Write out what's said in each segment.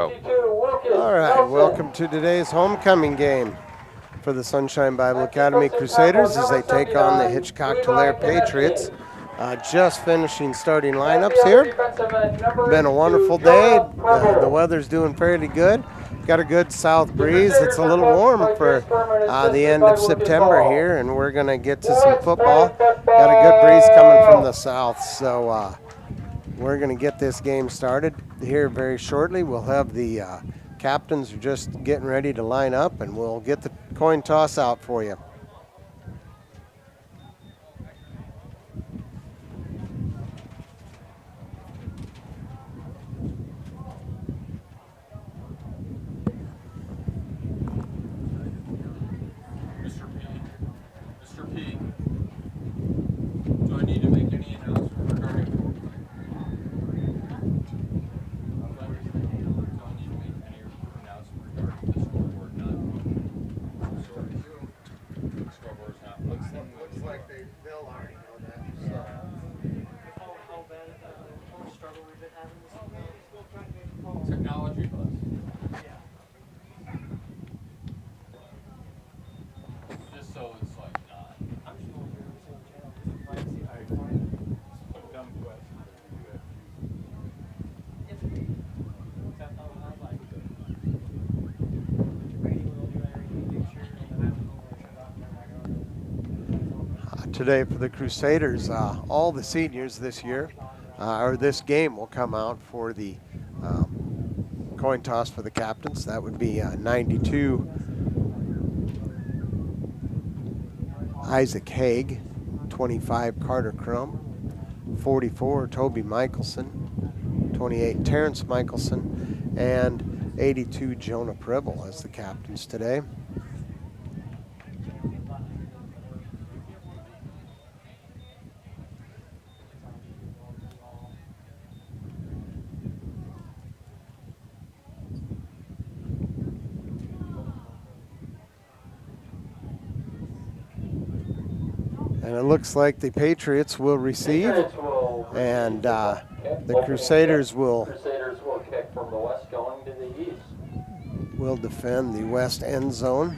go. All right, welcome to today's homecoming game for the Sunshine Bible Academy Crusaders as they take on the Hitchcock-Tulare Patriots. Just finishing starting lineups here. Been a wonderful day. The weather's doing fairly good. Got a good south breeze. It's a little warm for the end of September here, and we're going to get to some football. Got a good breeze coming from the south, so we're going to get this game started here very shortly. We'll have the captains are just getting ready to line up, and we'll get the coin toss out for you. Mr. P, do I need to make any announcement regarding? Looks like they'll already know that. How bad struggle we've been having this Technology bus. Yeah. Just so it's like not. I'm just going through every single channel just to play and see if I can find it. Dumb question. It's okay. I was like, Brady will do everything, make sure, and then I don't know where I shut off and then Today for the Crusaders, all the seniors this year, or this game, will come out for the coin toss for the captains. That would be 92 Isaac Haig, 25 Carter Crum, 44 Toby Michelson, 28 Terrence Michelson, and 82 Jonah Pribble as the captains today. And it looks like the Patriots will receive, and the Crusaders will kick from the west going to the east. Will defend the west end zone.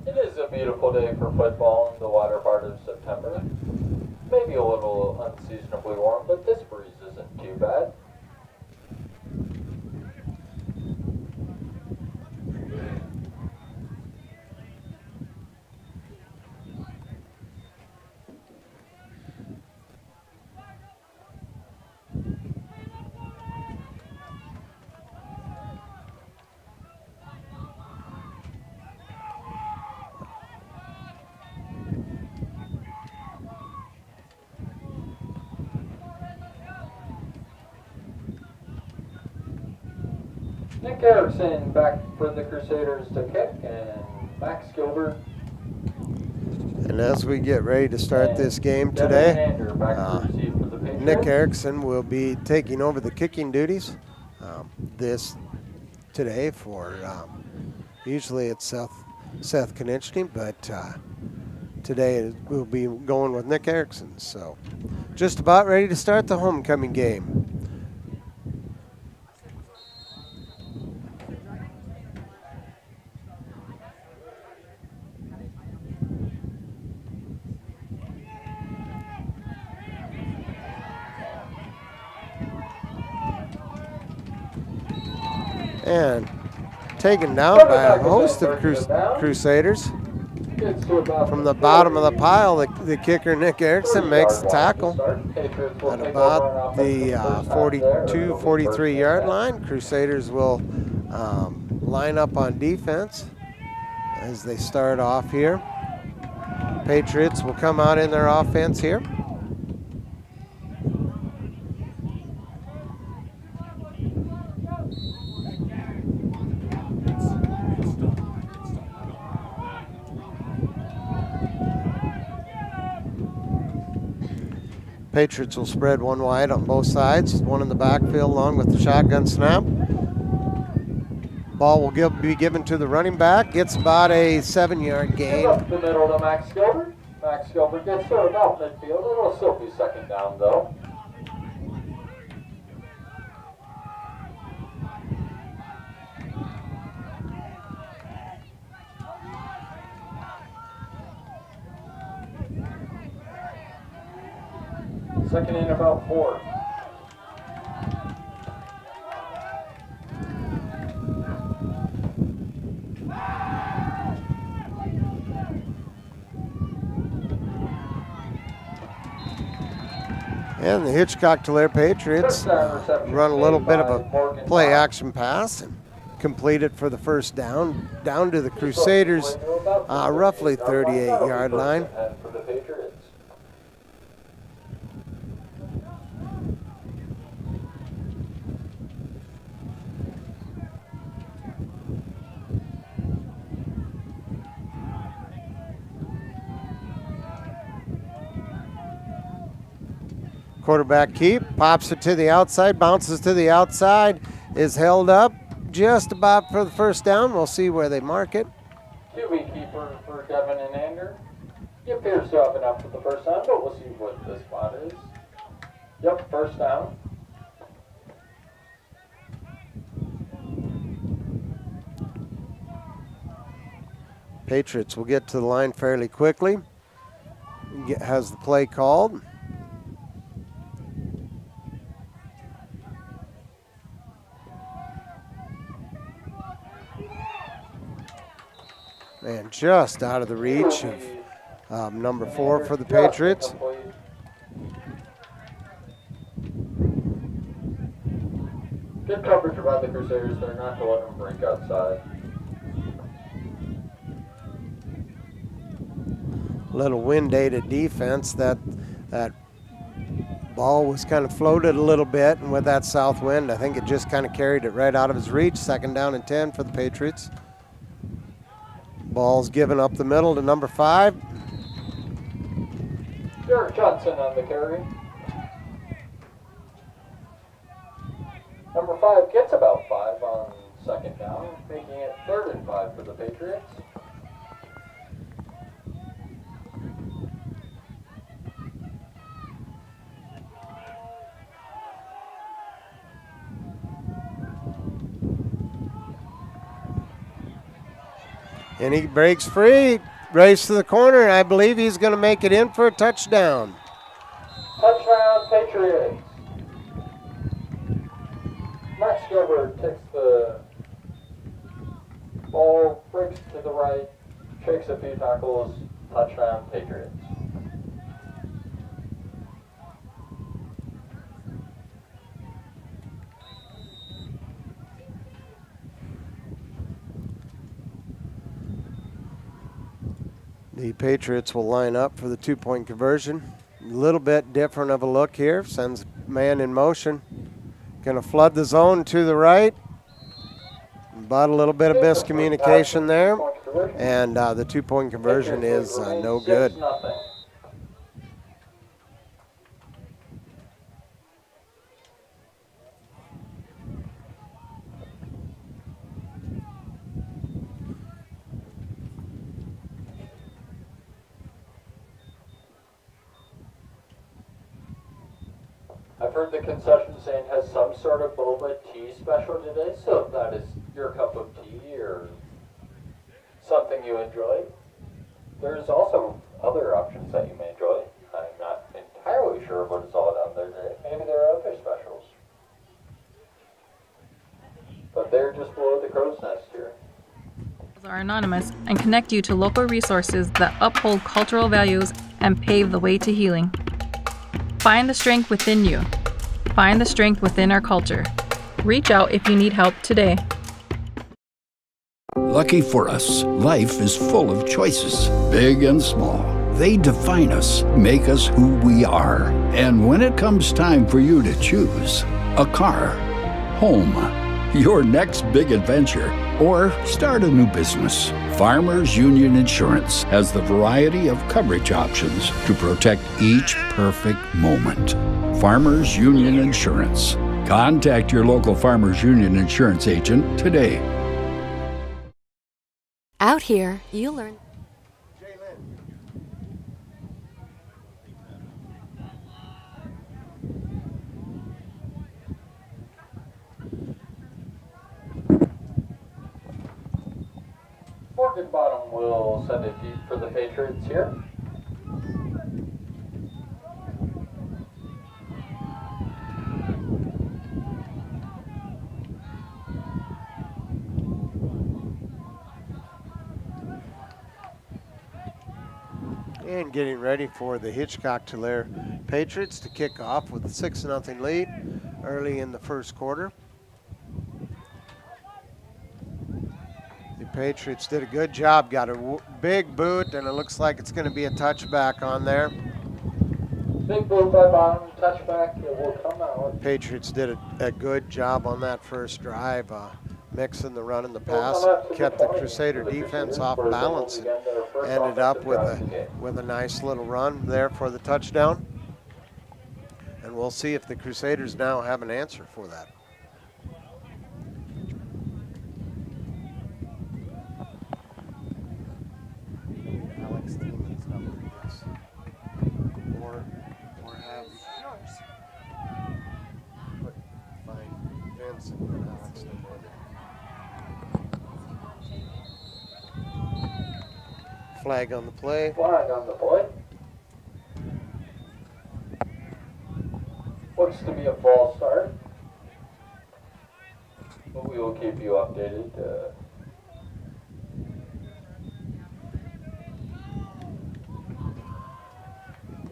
It is a beautiful day for football in the latter part of September. Maybe a little unseasonably warm, but this breeze isn't too bad. Nick Erickson back for the Crusaders to kick, and Max Gilbert. And as we get ready to start this game today, Nick Erickson will be taking over the kicking duties today for usually it's Seth Konechny, but today we'll be going with Nick Erickson. So just about ready to start the homecoming game. And taken down by a host of Crusaders. From the bottom of the pile, the kicker, Nick Erickson, makes the tackle at about the 42, 43-yard line. Crusaders will line up on defense as they start off here. Patriots will come out in their offense here. Patriots will spread one wide on both sides, one in the backfield along with the shotgun snap. Ball will be given to the running back. Gets about a 7-yard gain. Up the middle to Max Gilbert. Max Gilbert gets to about midfield. It'll still be second down though. Second in about 4. And the Hitchcock-Tulare Patriots run a little bit of a play action pass and complete it for the first down to the Crusaders, roughly 38-yard line. Quarterback keep, pops it to the outside, bounces to the outside, is held up just about for the first down. We'll see where they mark it. QB keeper for Devin and Ander. He appears to have enough for the first down, but we'll see what the spot is. Yep, first down. Patriots will get to the line fairly quickly. Has the play called. And just out of the reach of number 4 for the Patriots. Good coverage about the Crusaders there, not to let them break outside. Little wind-aided defense. That ball was kind of floated a little bit, and with that south wind, I think it just kind of carried it right out of his reach. Second down and 10 for the Patriots. Ball's given up the middle to number 5. Derek Johnson on the carry. Number 5 gets about 5 on second down, making it 3rd and 5 for the Patriots. And he breaks free, race to the corner. I believe he's going to make it in for a touchdown. Touchdown, Patriots. Max Gilbert takes the ball, breaks to the right, shakes a few tackles, touchdown, Patriots. The Patriots will line up for the 2-point conversion. A little bit different of a look here. Sends man in motion. Going to flood the zone to the right. But a little bit of miscommunication there. And the 2-point conversion is no good. I've heard the concession stand has some sort of boba tea special today, so if that is your cup of tea or something you enjoy, there's also other options that you may enjoy. I'm not entirely sure what is all down there today. Maybe there are other specials. But they're just below the crow's nest here. Are anonymous and connect you to local resources that uphold cultural values and pave the way to healing. Find the strength within you. Find the strength within our culture. Reach out if you need help today. Lucky for us, life is full of choices, big and small. They define us, make us who we are. And when it comes time for you to choose, a car, home, your next big adventure, or start a new business. Farmers Union Insurance has the variety of coverage options to protect each perfect moment. Farmers Union Insurance. Contact your local Farmers Union Insurance agent today. Out here, you learn. Morgan Bottom will send it deep for the Patriots here. And getting ready for the Hitchcock-Tulare Patriots to kick off with a 6-0 lead early in the first quarter. The Patriots did a good job, got a big boot, and it looks like it's going to be a touchback on there. Big boot by Bottom, touchback, it will come out. Patriots did a good job on that first drive, mixing the run and the pass, kept the Crusader defense off balance, and ended up with a nice little run there for the touchdown. And we'll see if the Crusaders now have an answer for that. Alex Thielman's number, yes. Or have find Vince and put Alex number in there. Flag on the play. Flag on the play. Looks to be a false start, but we will keep you updated.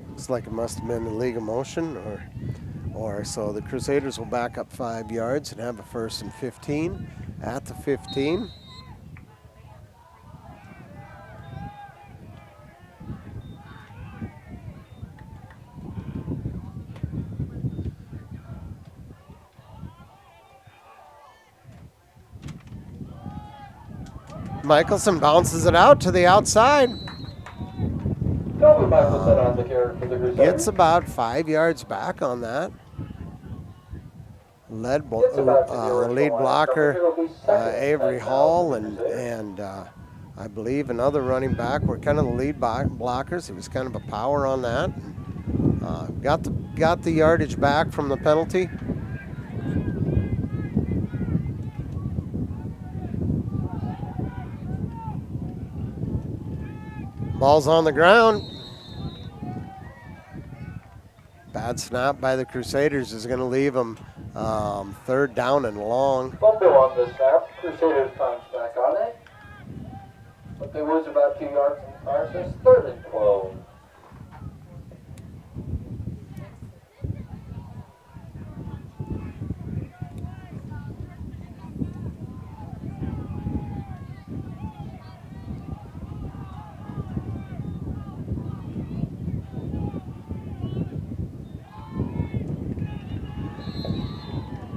Looks like it must have been a league of motion, or so the Crusaders will back up 5 yards and have a 1st and 15 at the 15. Michelson bounces it out to the outside. Calvin Michelson on the carry for the Crusaders. Gets about 5 yards back on that. Lead lead blocker Avery Hall and I believe another running back were kind of the lead blockers. It was kind of a power on that. Got the yardage back from the penalty. Ball's on the ground. Bad snap by the Crusaders is going to leave them 3rd down and long. Fumble on the snap. Crusaders bounce back on it. But they lose about 2 yards in the process. 3rd and 12.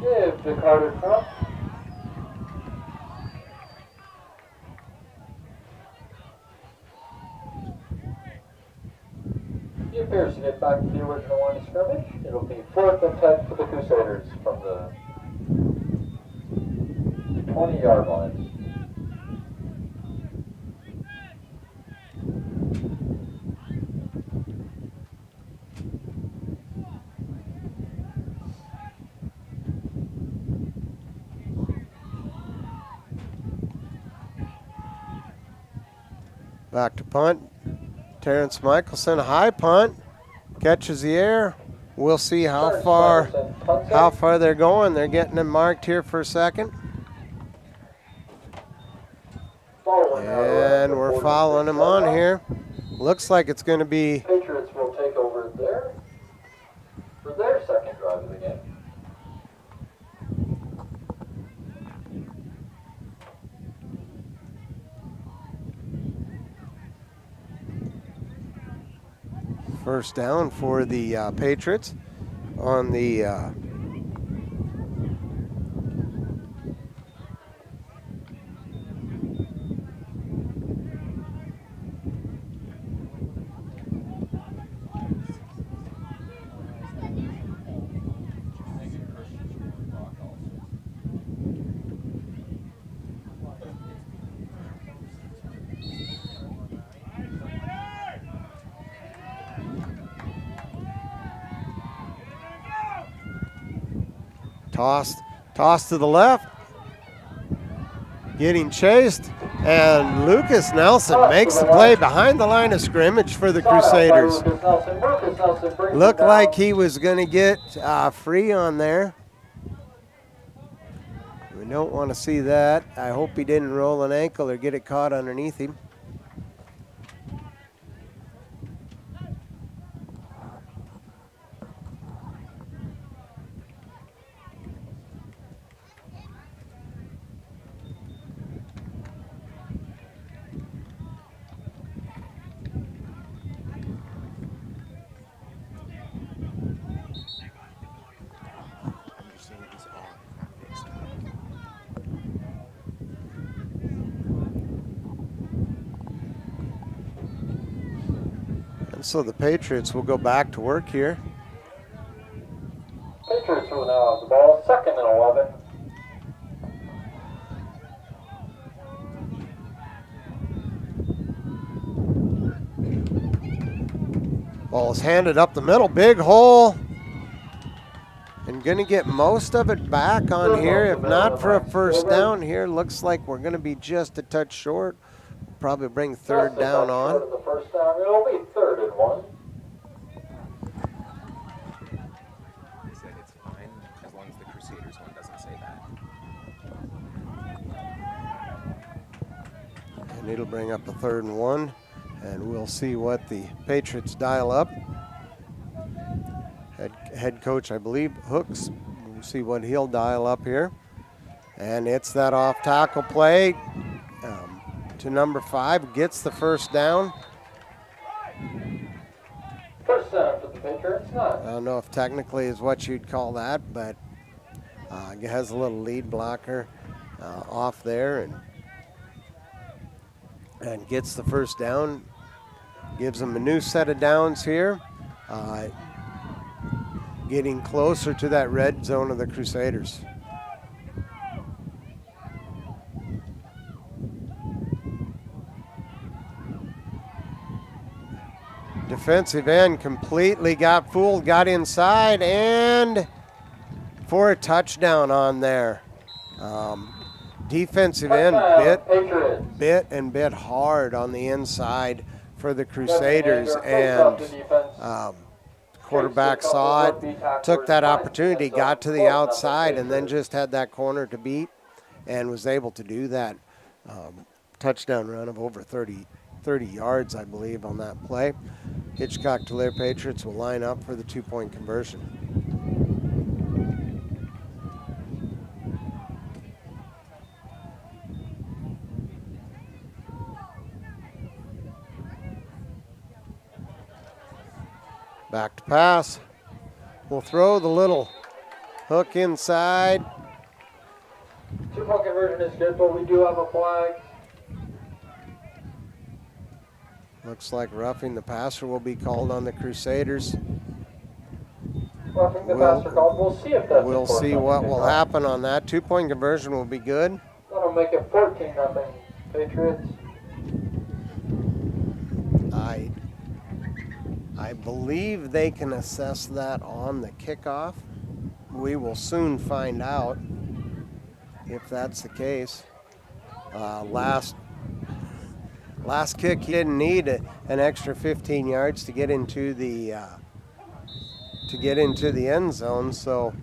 Give to Carter Trump. He appears to get back to the original line of scrimmage. It'll be 4th and 10 for the Crusaders from the 20-yard line. Back to punt. Terrence Michelson, a high punt, catches the air. We'll see how far they're going. They're getting them marked here for a second. And we're following them on here. Looks like it's going to be. Patriots will take over there for their 2nd drive of the game. First down for the Patriots on the Toss to the left. Getting chased. And Lucas Nelson makes the play behind the line of scrimmage for the Crusaders. Looked like he was going to get free on there. We don't want to see that. I hope he didn't roll an ankle or get it caught underneath him. So the Patriots will go back to work here. Patriots will now have the ball, 2nd and 11. Ball is handed up the middle, big hole. And going to get most of it back on here, if not for a first down here. Looks like we're going to be just a touch short. Probably bring 3rd down on. The first down, it'll be 3rd and 1. They said it's fine as long as the Crusaders one doesn't say that. And it'll bring up a 3rd and 1. And we'll see what the Patriots dial up. Head coach, I believe, Hooks. We'll see what he'll dial up here. And it's that off tackle play. To number 5, gets the first down. First down for the Patriots, I don't know if technically is what you'd call that, but it has a little lead blocker off there and gets the first down. Gives them a new set of downs here. Getting closer to that red zone of the Crusaders. Defensive end completely got fooled, got inside, and for a touchdown on there. Defensive end bit hard on the inside for the Crusaders, and quarterback saw it, took that opportunity, got to the outside, and then just had that corner to beat and was able to do that. Touchdown run of over 30 yards, I believe, on that play. Hitchcock-Tulare Patriots will line up for the 2-point conversion. Back to pass. We'll throw the little hook inside. 2-point conversion is good, but we do have a flag. Looks like roughing the passer will be called on the Crusaders. Roughing the passer called. We'll see if that's We'll see what will happen on that. 2-point conversion will be good. That'll make it 14-0 Patriots. I believe they can assess that on the kickoff. We will soon find out if that's the case. Last kick, he didn't need an extra 15 yards to get into the end zone. So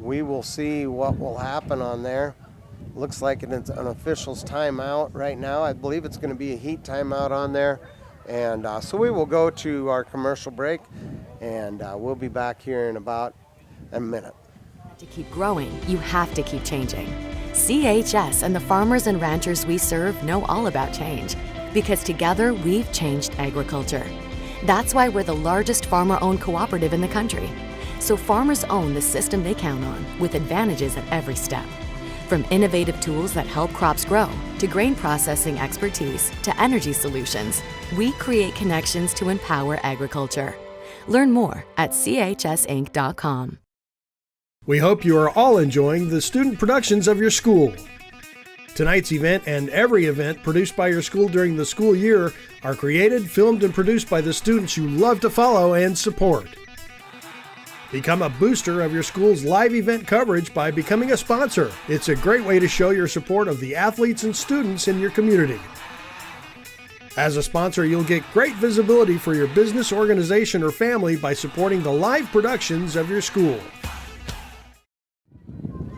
we will see what will happen on there. Looks like it's an official's timeout right now. I believe it's going to be a heat timeout on there. And so we will go to our commercial break, and we'll be back here in about a minute. To keep growing, you have to keep changing. CHS and the farmers and ranchers we serve know all about change, because together we've changed agriculture. That's why we're the largest farmer-owned cooperative in the country. So farmers own the system they count on, with advantages at every step. From innovative tools that help crops grow, to grain processing expertise, to energy solutions, we create connections to empower agriculture. Learn more at chsinc.com. We hope you are all enjoying the student productions of your school. Tonight's event and every event produced by your school during the school year are created, filmed, and produced by the students you love to follow and support. Become a booster of your school's live event coverage by becoming a sponsor. It's a great way to show your support of the athletes and students in your community. As a sponsor, you'll get great visibility for your business, organization, or family by supporting the live productions of your school.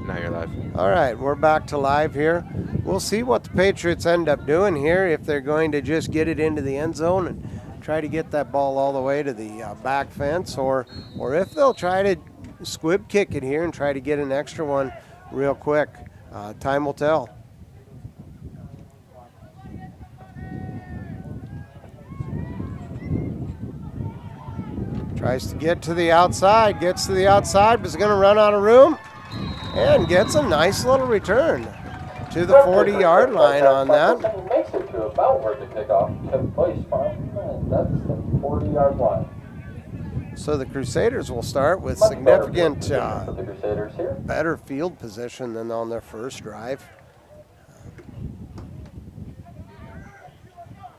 Now you're live. All right, we're back to live here. We'll see what the Patriots end up doing here, if they're going to just get it into the end zone and try to get that ball all the way to the back fence, or if they'll try to squib kick it here and try to get an extra one real quick. Time will tell. Tries to get to the outside, gets to the outside, but is going to run out of room and gets a nice little return to the 40-yard line on that. Makes it to about where the kickoff took place from, and that's the 40-yard line. So the Crusaders will start with significant better field position than on their first drive.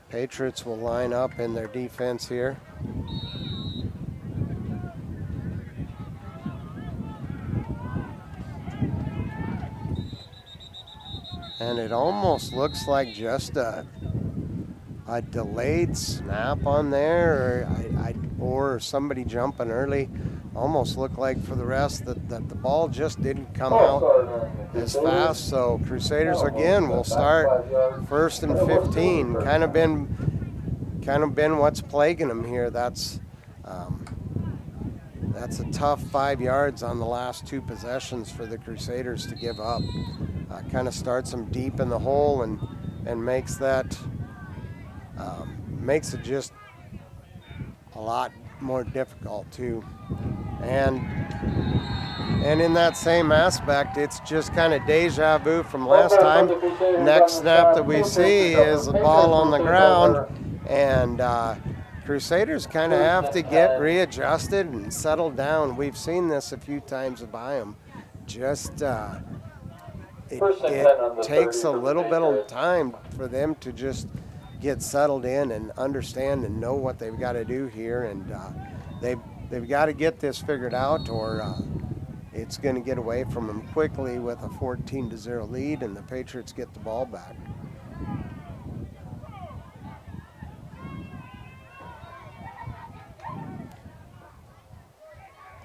Patriots will line up in their defense here. And it almost looks like just a delayed snap on there, or somebody jumping early. Almost looked like for the rest that the ball just didn't come out as fast. So Crusaders again will start 1st and 15. Kind of been what's plaguing them here. That's a tough 5 yards on the last two possessions for the Crusaders to give up. Kind of starts them deep in the hole and makes that makes it just a lot more difficult too. And in that same aspect, it's just kind of deja vu from last time. Next snap that we see is the ball on the ground, and Crusaders kind of have to get readjusted and settled down. We've seen this a few times by them. Just it takes a little bit of time for them to just get settled in and understand and know what they've got to do here, and they've got to get this figured out, or it's going to get away from them quickly with a 14-0 lead, and the Patriots get the ball back.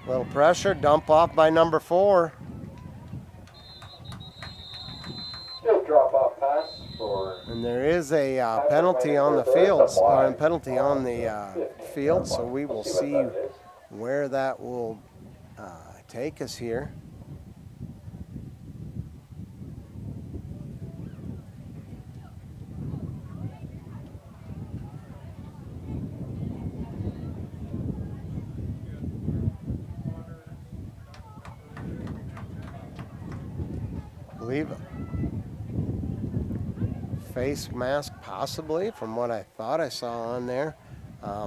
Little pressure, dump off by number 4. Drop off pass for. And there is a penalty on the field, or a penalty on the field, so we will see where that will take us here. I believe face mask possibly, from what I thought I saw on there.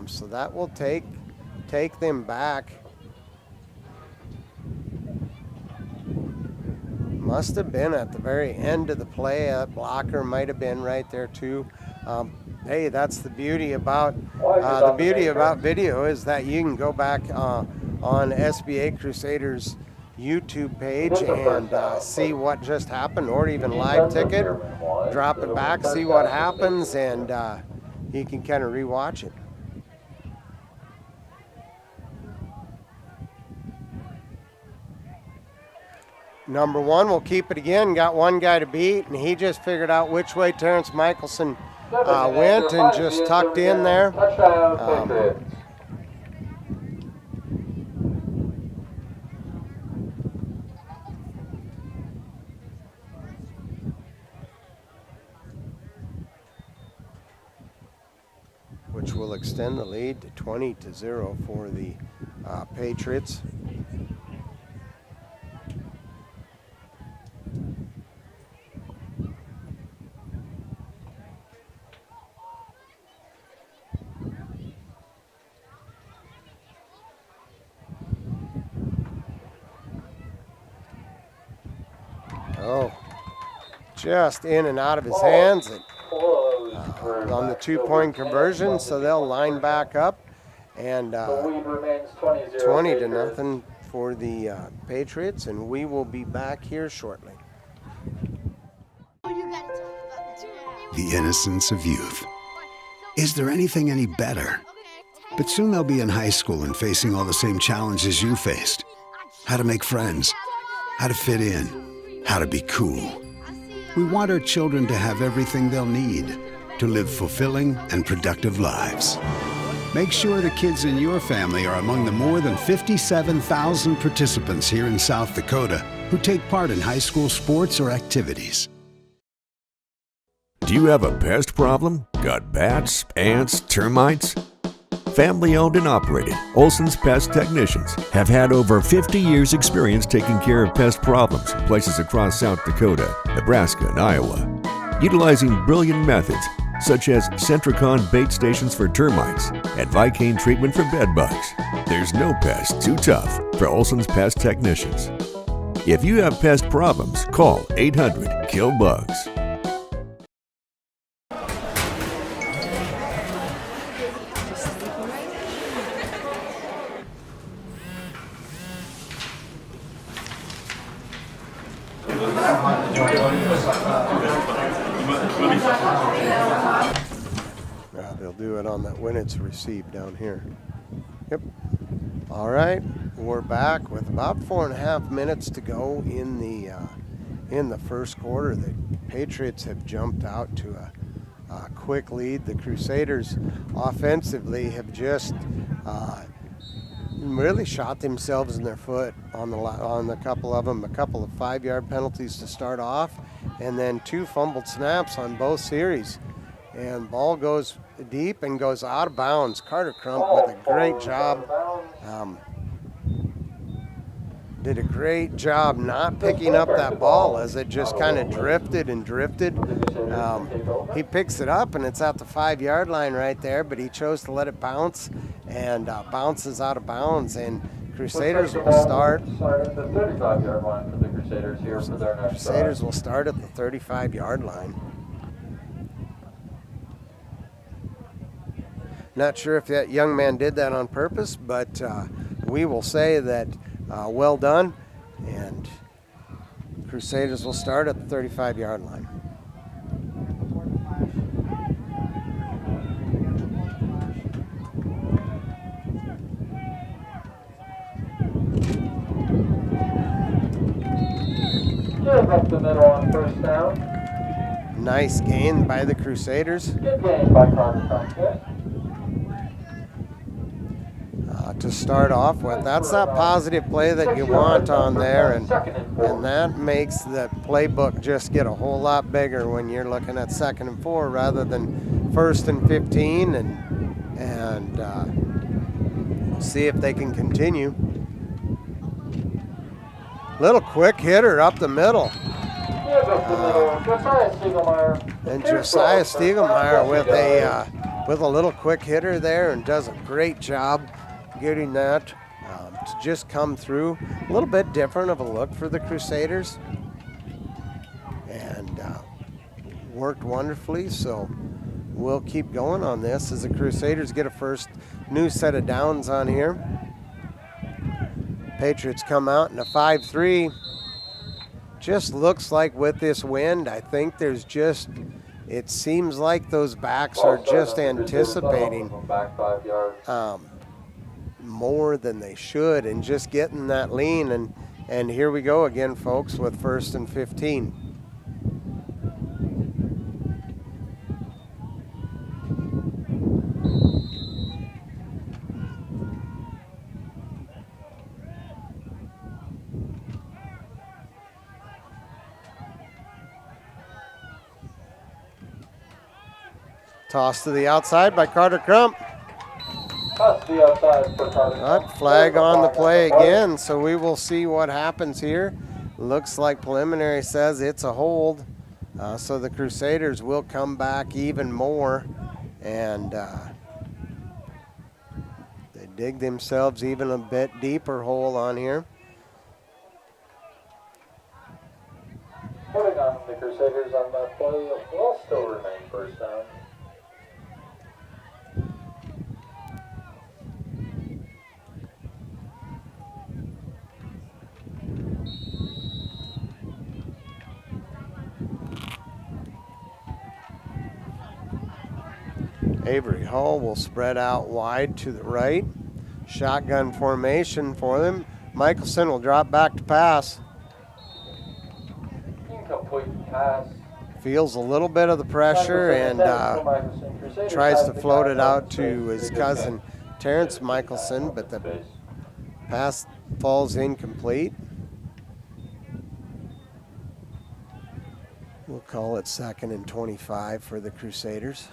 So that will take them back. Must have been at the very end of the play. That blocker might have been right there too. Hey, that's the beauty about video, is that you can go back on SBA Crusaders YouTube page and see what just happened, or even live ticket, drop it back, see what happens, and you can kind of rewatch it. Number 1 will keep it again, got one guy to beat, and he just figured out which way Terrence Michelson went and just tucked in there. Which will extend the lead to 20-0 for the Patriots. Oh, just in and out of his hands on the 2-point conversion, so they'll line back up, and 20-0 for the Patriots, and we will be back here shortly. The innocence of youth. Is there anything any better? But soon they'll be in high school and facing all the same challenges you faced. How to make friends, how to fit in, how to be cool. We want our children to have everything they'll need to live fulfilling and productive lives. Make sure the kids in your family are among the more than 57,000 participants here in South Dakota who take part in high school sports or activities. Do you have a pest problem? Got bats, ants, termites? Family owned and operated, Olson's Pest Technicians have had over 50 years experience taking care of pest problems in places across South Dakota, Nebraska, and Iowa. Utilizing brilliant methods such as Centricon bait stations for termites and Vicane treatment for bed bugs, there's no pest too tough for Olson's Pest Technicians. If you have pest problems, call 800-KILL-BUGS. They'll do it on that when it's received down here. Yep. All right, we're back with about 4.5 minutes to go in the first quarter. The Patriots have jumped out to a quick lead. The Crusaders offensively have just really shot themselves in their foot on a couple of them. A couple of 5-yard penalties to start off, and then 2 fumbled snaps on both series. And ball goes deep and goes out of bounds. Carter Crump with a great job. Did a great job not picking up that ball as it just kind of drifted and drifted. He picks it up and it's at the 5-yard line right there, but he chose to let it bounce and bounces out of bounds. And Crusaders will start at the 35-yard line for the Crusaders here for their next Crusaders will start at the 35-yard line. Not sure if that young man did that on purpose, but we will say that well done, and Crusaders will start at the 35-yard line. Give up the middle on first down. Nice gain by the Crusaders. Good gain by Carter Crump. To start off with. That's that positive play that you want on there, and that makes the playbook just get a whole lot bigger when you're looking at 2nd and 4 rather than 1st and 15, and we'll see if they can continue. Little quick hitter up the middle. And Josiah Stiegelmeyer with a little quick hitter there, and does a great job getting that to just come through. A little bit different of a look for the Crusaders, and worked wonderfully. So we'll keep going on this as the Crusaders get a first new set of downs on here. Patriots come out in a 5-3. Just looks like with this wind, I think there's just, it seems like those backs are just anticipating more than they should and just getting that lean. And here we go again, folks, with 1st and 15. Toss to the outside by Carter Crump. Toss to the outside for Carter Crump. Flag on the play again, so we will see what happens here. Looks like preliminary says it's a hold, so the Crusaders will come back even more, and they dig themselves even a bit deeper hole on here. Putting on the Crusaders on that play will still remain first down. Avery Hall will spread out wide to the right. Shotgun formation for them. Michelson will drop back to pass. Incomplete pass. Feels a little bit of the pressure and tries to float it out to his cousin Terrence Michelson, but the pass falls incomplete. We'll call it 2nd and 25 for the Crusaders.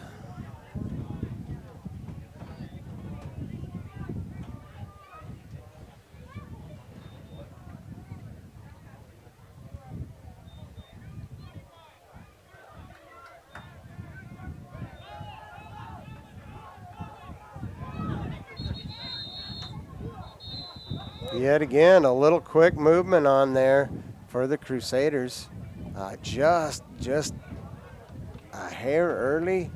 Yet again, a little quick movement on there for the Crusaders. Just a hair early,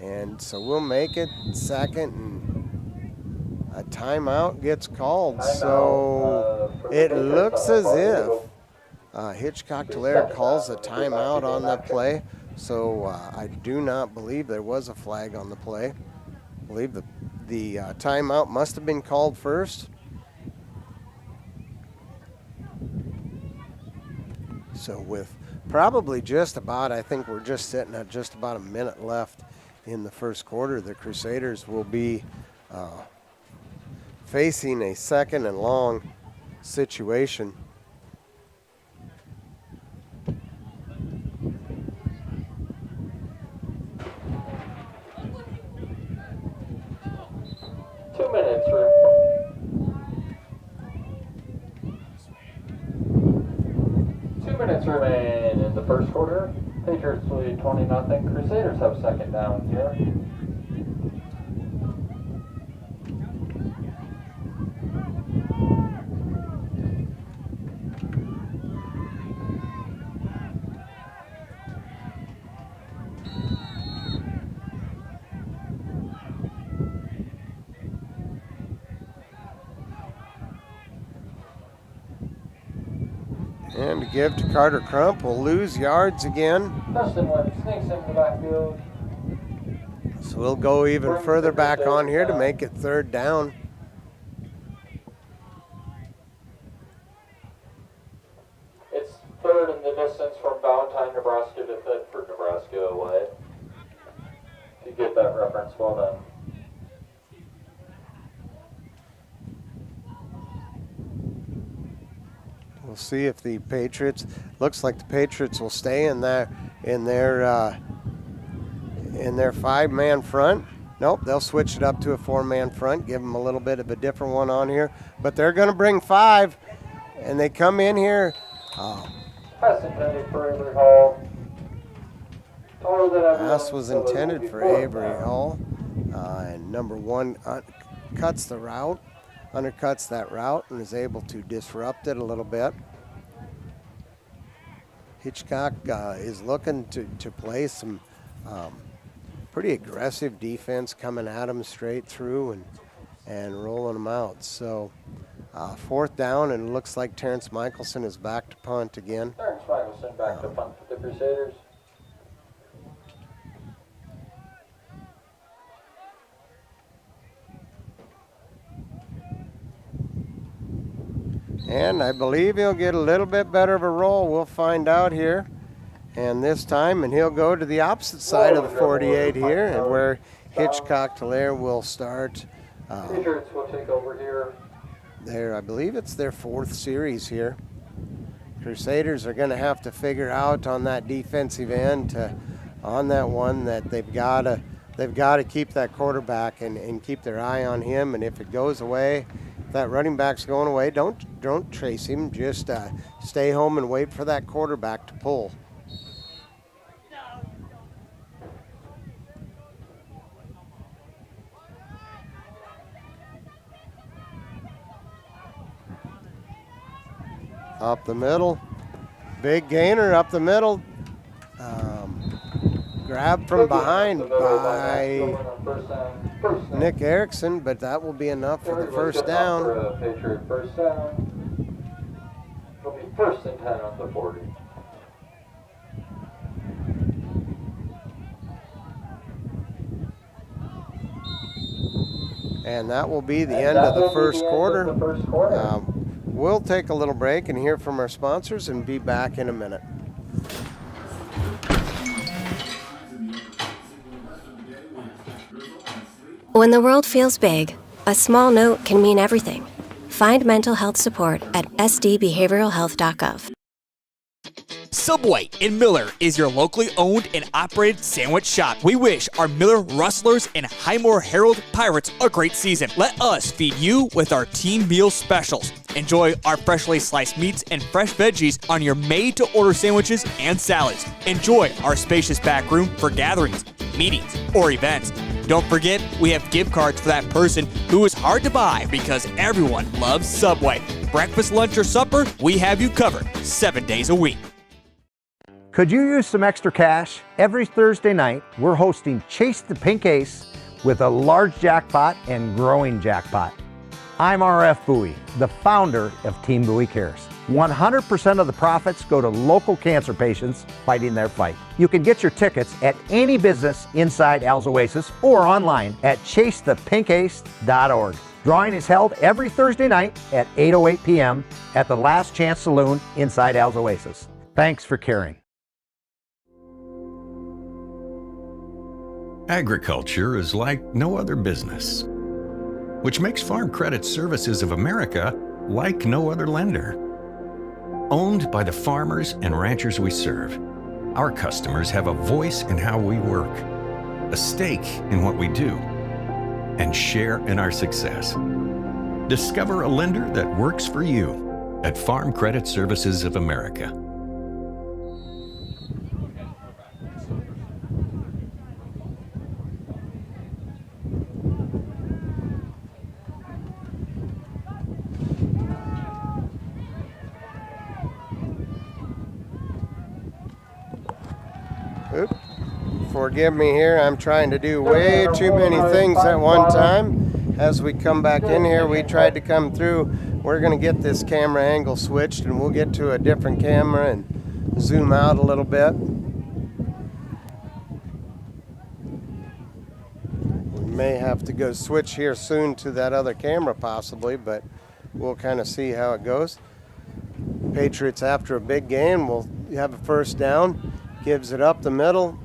and so we'll make it 2nd, and a timeout gets called. So it looks as if Hitchcock-Tulare calls a timeout on that play. So I do not believe there was a flag on the play. I believe the timeout must have been called first. So with probably just about, I think we're just sitting at just about a minute left in the first quarter, the Crusaders will be facing a 2nd and long situation. Two minutes remain in the first quarter. Patriots lead 20-0. Crusaders have 2nd down here. And to give to Carter Crump, will lose yards again. Dustin Webb sneaks into the backfield. So we'll go even further back on here to make it 3rd down. It's 3rd in the distance from Valentine, Nebraska to Thedford, Nebraska away. If you get that reference, well done. We'll see if the Patriots, looks like the Patriots will stay in their 5-man front. Nope, they'll switch it up to a 4-man front, give them a little bit of a different one on here. But they're going to bring 5, and they come in here. Pass intended for Avery Hall. Pass was intended for Avery Hall. And number 1 cuts the route, undercuts that route, and is able to disrupt it a little bit. Hitchcock is looking to play some pretty aggressive defense, coming at him straight through and rolling them out. So 4th down, and it looks like Terrence Michelson is back to punt again. Terrence Michelson back to punt for the Crusaders. And I believe he'll get a little bit better of a roll. We'll find out here. And this time, and he'll go to the opposite side of the 48 here, and where Hitchcock-Tulare will start. Patriots will take over here. I believe it's their 4th series here. Crusaders are going to have to figure out on that defensive end, on that one, that they've got to keep that quarterback and keep their eye on him. And if it goes away, if that running back's going away, don't chase him. Just stay home and wait for that quarterback to pull. Up the middle, big gainer up the middle. Grabbed from behind by Nick Erickson, but that will be enough for the 1st down. Patriot 1st down. It'll be 1st and 10 on the 40. And that will be the end of the first quarter. We'll take a little break and hear from our sponsors and be back in a minute. When the world feels big, a small note can mean everything. Find mental health support at sdbehavioralhealth.gov. Subway in Miller is your locally owned and operated sandwich shop. We wish our Miller Rustlers and Highmore Herald Pirates a great season. Let us feed you with our team meal specials. Enjoy our freshly sliced meats and fresh veggies on your made-to-order sandwiches and salads. Enjoy our spacious back room for gatherings, meetings, or events. Don't forget, we have gift cards for that person who is hard to buy because everyone loves Subway. Breakfast, lunch, or supper, we have you covered 7 days a week. Could you use some extra cash? Every Thursday night, we're hosting Chase the Pink Ace with a large jackpot and growing jackpot. I'm RF Bowie, the founder of Team Bowie Cares. 100% of the profits go to local cancer patients fighting their fight. You can get your tickets at any business inside Al's Oasis or online at chasethepinkace.org. Drawing is held every Thursday night at 8:08 p.m. at the Last Chance Saloon inside Al's Oasis. Thanks for caring. Agriculture is like no other business, which makes Farm Credit Services of America like no other lender. Owned by the farmers and ranchers we serve, our customers have a voice in how we work, a stake in what we do, and share in our success. Discover a lender that works for you at Farm Credit Services of America. Forgive me here, I'm trying to do way too many things at one time. As we come back in here, we tried to come through. We're going to get this camera angle switched and we'll get to a different camera and zoom out a little bit. We may have to go switch here soon to that other camera possibly, but we'll kind of see how it goes. Patriots after a big game will have a first down, gives it up the middle.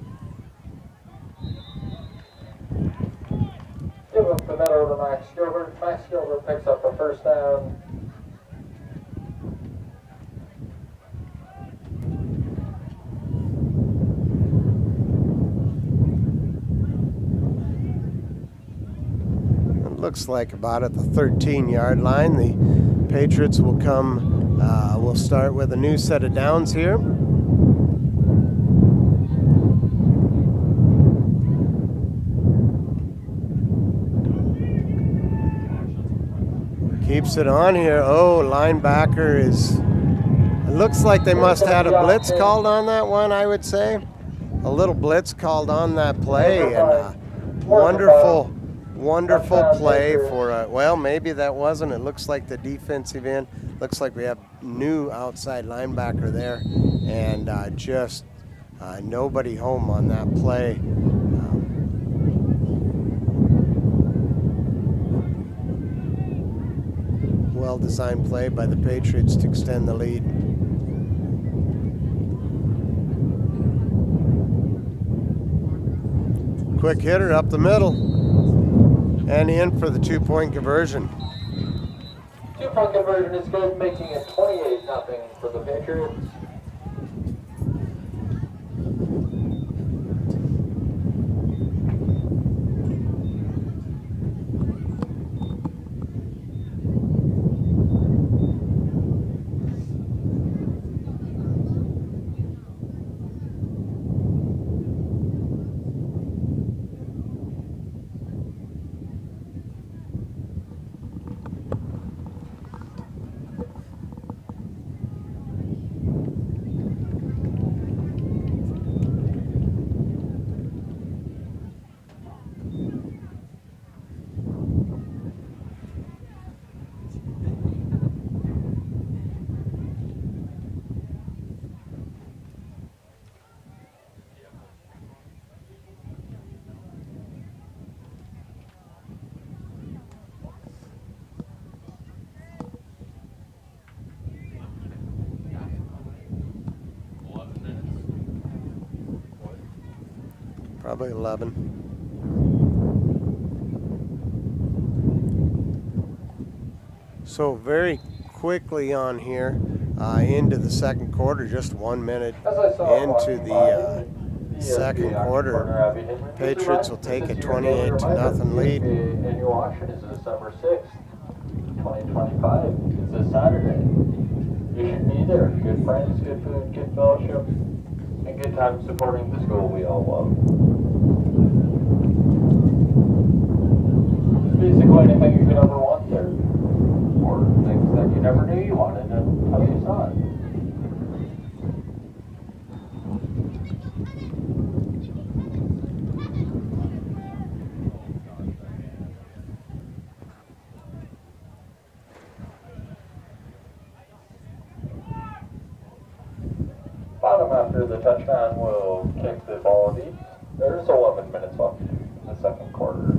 Give up the middle to Max Gilbert. Max Gilbert picks up a first down. It looks like about at the 13-yard line. The Patriots will come, we'll start with a new set of downs here. Keeps it on here. Oh, linebacker is, it looks like they must have had a blitz called on that one, I would say. A little blitz called on that play, and wonderful play for, well, maybe that wasn't. It looks like the defensive end, looks like we have new outside linebacker there, and just nobody home on that play. Well-designed play by the Patriots to extend the lead. Quick hitter up the middle and in for the 2-point conversion. 2-point conversion is good, making it 28-0 for the Patriots. Probably 11. So very quickly on here into the second quarter, just 1 minute into the second quarter. Patriots will take a 28-0 lead. Annual auction is December 6th, 2025. It's a Saturday. You should be there. Good friends, good food, good fellowship, and good time supporting the school we all love. Basically anything you could ever want there. Or things that you never knew you wanted until you saw it. Bottom after the touchdown will kick the ball deep. There's 11 minutes left in the second quarter.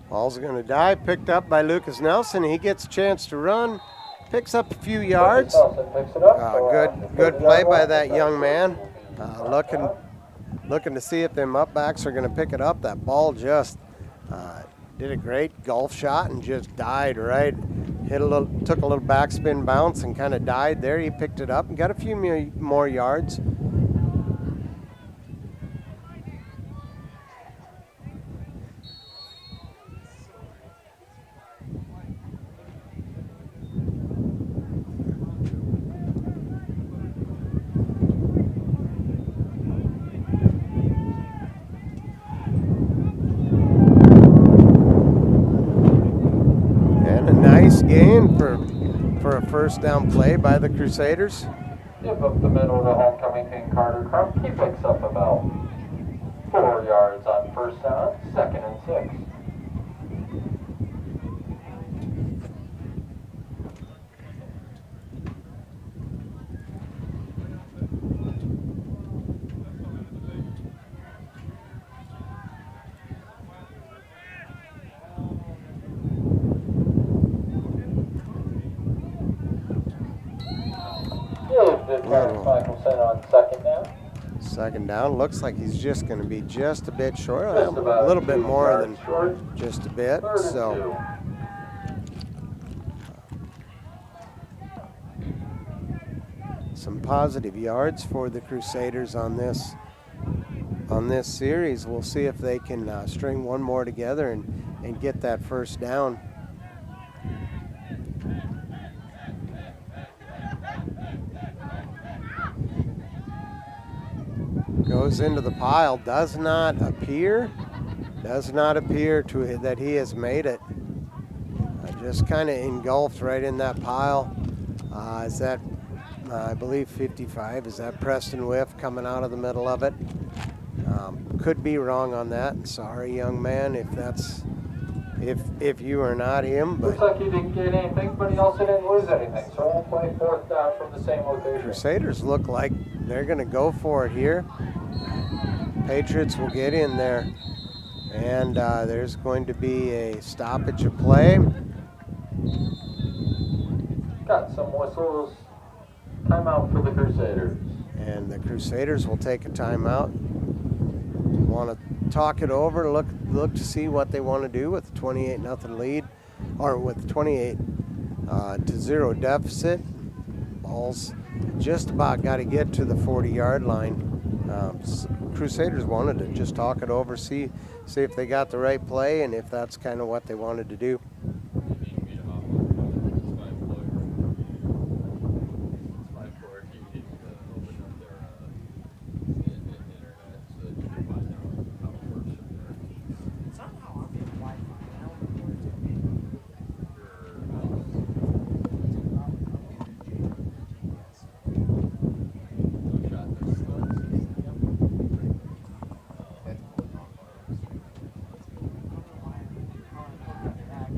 Ball's going to die, picked up by Lucas Nelson. He gets a chance to run, picks up a few yards. Good play by that young man. Looking to see if them upbacks are going to pick it up. That ball just did a great golf shot and just died right. Took a little backspin bounce and kind of died there. He picked it up and got a few more yards. Gain for a first down play by the Crusaders. Give up the middle to homecoming King Carter Crump. He picks up about 4 yards on first down, 2nd and 6. On second down. Looks like he's just going to be just a bit short. A little bit more than just a bit. So some positive yards for the Crusaders on this series. We'll see if they can string one more together and get that first down. Goes into the pile. Does not appear to that he has made it. Just kind of engulfed right in that pile. Is that, I believe 55, is that Preston Whiff coming out of the middle of it? Could be wrong on that. Sorry, young man, if you are not him. But looks like he didn't get anything, but he also didn't lose anything. So we'll play fourth down from the same location. Crusaders look like they're going to go for it here. Patriots will get in there, and there's going to be a stoppage of play. Got some whistles. Timeout for the Crusaders. And the Crusaders will take a timeout. Want to talk it over, look to see what they want to do with the 28-0 lead, or with 28-0 deficit. Ball's just about got to get to the 40-yard line. Crusaders wanted to just talk it over, see if they got the right play and if that's kind of what they wanted to do.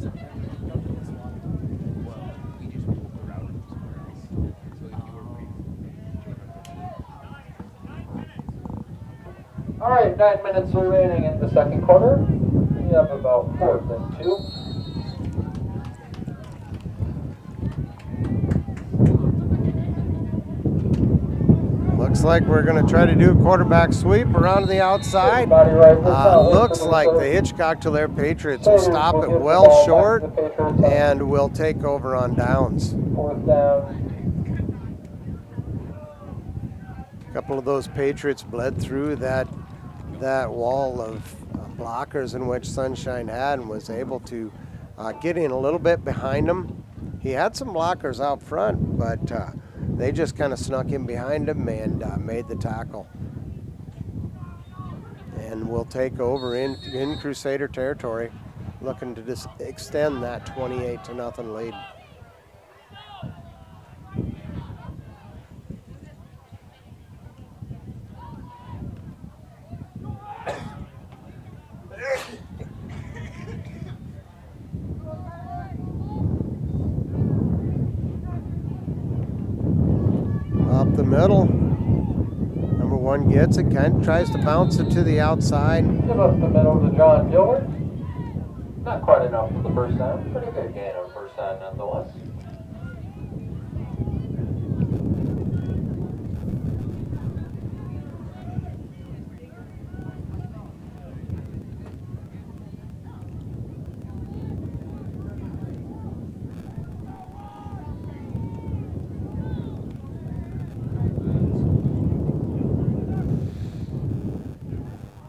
Thanks. All right, 9 minutes remaining in the second quarter. We have about 4th and 2. Looks like we're going to try to do a quarterback sweep around to the outside. Looks like the Hitchcock-Tulare Patriots will stop it well short and will take over on downs. 4th down. A couple of those Patriots bled through that wall of blockers in which Sunshine had and was able to get in a little bit behind him. He had some blockers out front, but they just kind of snuck in behind him and made the tackle. And will take over in Crusader territory, looking to just extend that 28-0 lead. Up the middle. Number 1 gets it, kind of tries to bounce it to the outside. Give up the middle to John Gilbert. Not quite enough for the first down. Pretty good gain on first down nonetheless.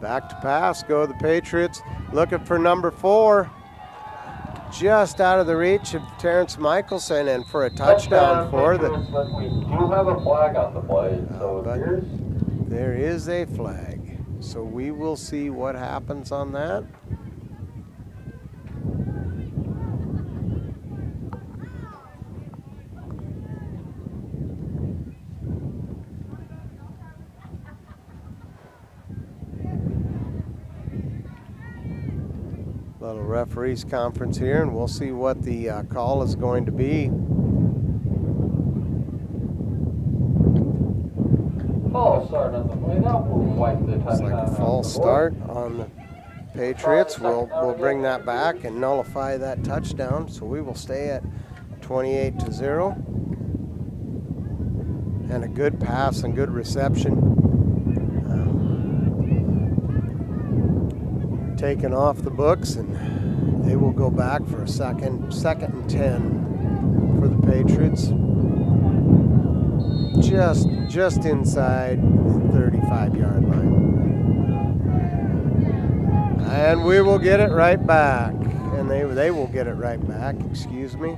Back to pass, go the Patriots. Looking for number 4. Just out of the reach of Terrence Michelson, and for a touchdown for the... But we do have a flag on the play, so there is a flag. So we will see what happens on that. Little referees conference here, and we'll see what the call is going to be. False start on the play. Now we'll wipe the touchdown. It's like a false start on the Patriots. We'll bring that back and nullify that touchdown. So we will stay at 28-0. And a good pass and good reception. Taken off the books, and they will go back for a second and 10 for the Patriots. Just inside the 35-yard line. And we will get it right back. And they will get it right back, excuse me.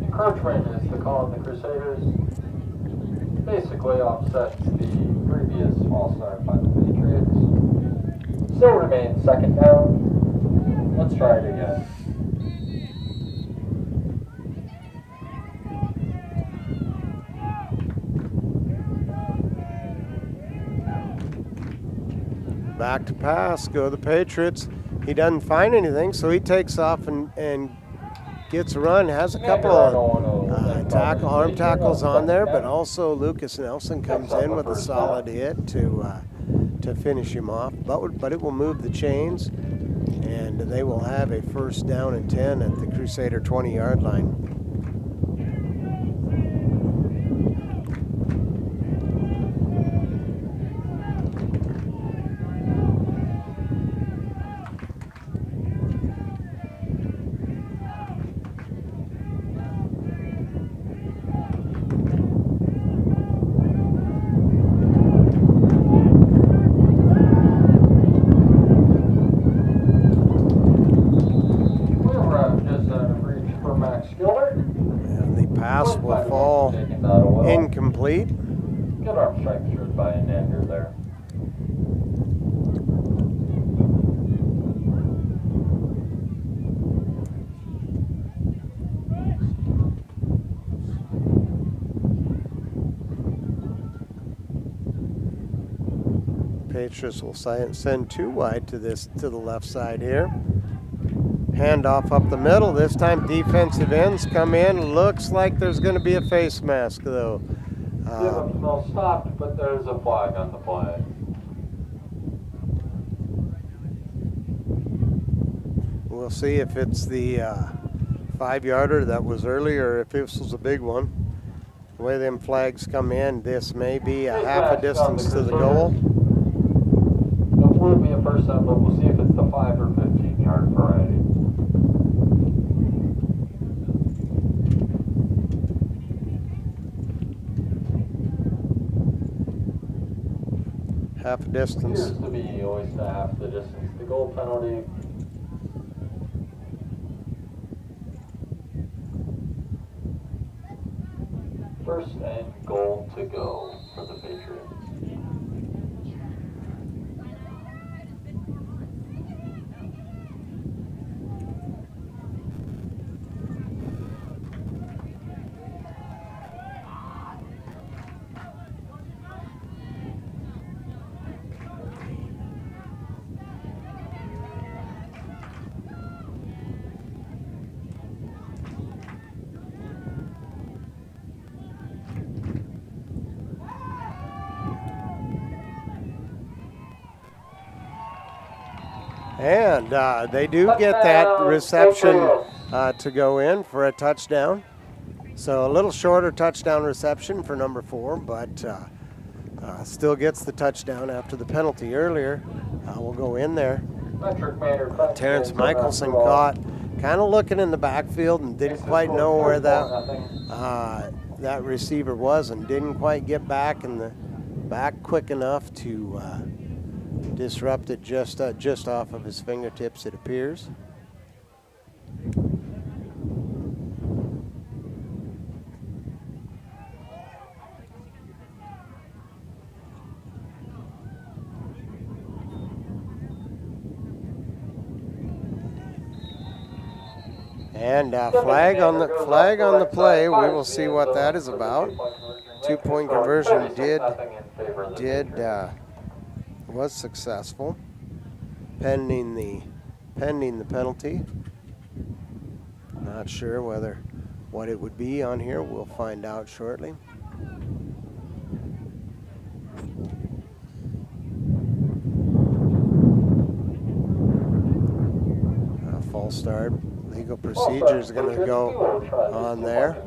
Encroachment is the call of the Crusaders. Basically offsets the previous false start by the Patriots. Still remains 2nd down. Let's try it again. Back to pass, go the Patriots. He doesn't find anything, so he takes off and gets a run. Has a couple of arm tackles on there, but also Lucas Nelson comes in with a solid hit to finish him off. But it will move the chains, and they will have a 1st down and 10 at the Crusader 20-yard line. Incomplete. Good arm strength through by an Andrew there. Patriots will send 2 wide to the left side here. Handoff up the middle. This time defensive ends come in. Looks like there's going to be a face mask, though. No stopped, but there's a flag on the play. We'll see if it's the 5-yarder that was earlier, or if this was a big one. The way them flags come in, this may be a half a distance to the goal. It will be a first down, but we'll see if it's the 5 or 15-yard variety. Half a distance. Appears to be always to half the distance. The goal penalty. First and goal to go for the Patriots. And they do get that reception to go in for a touchdown. So a little shorter touchdown reception for number 4, but still gets the touchdown after the penalty earlier. We'll go in there. Terrence Michelson caught, kind of looking in the backfield and didn't quite know where that receiver was, and didn't quite get back in the back quick enough to disrupt it just off of his fingertips, it appears. And flag on the play. We will see what that is about. 2-point conversion was successful, pending the penalty. Not sure what it would be on here. We'll find out shortly. False start. Legal procedure is going to go on there.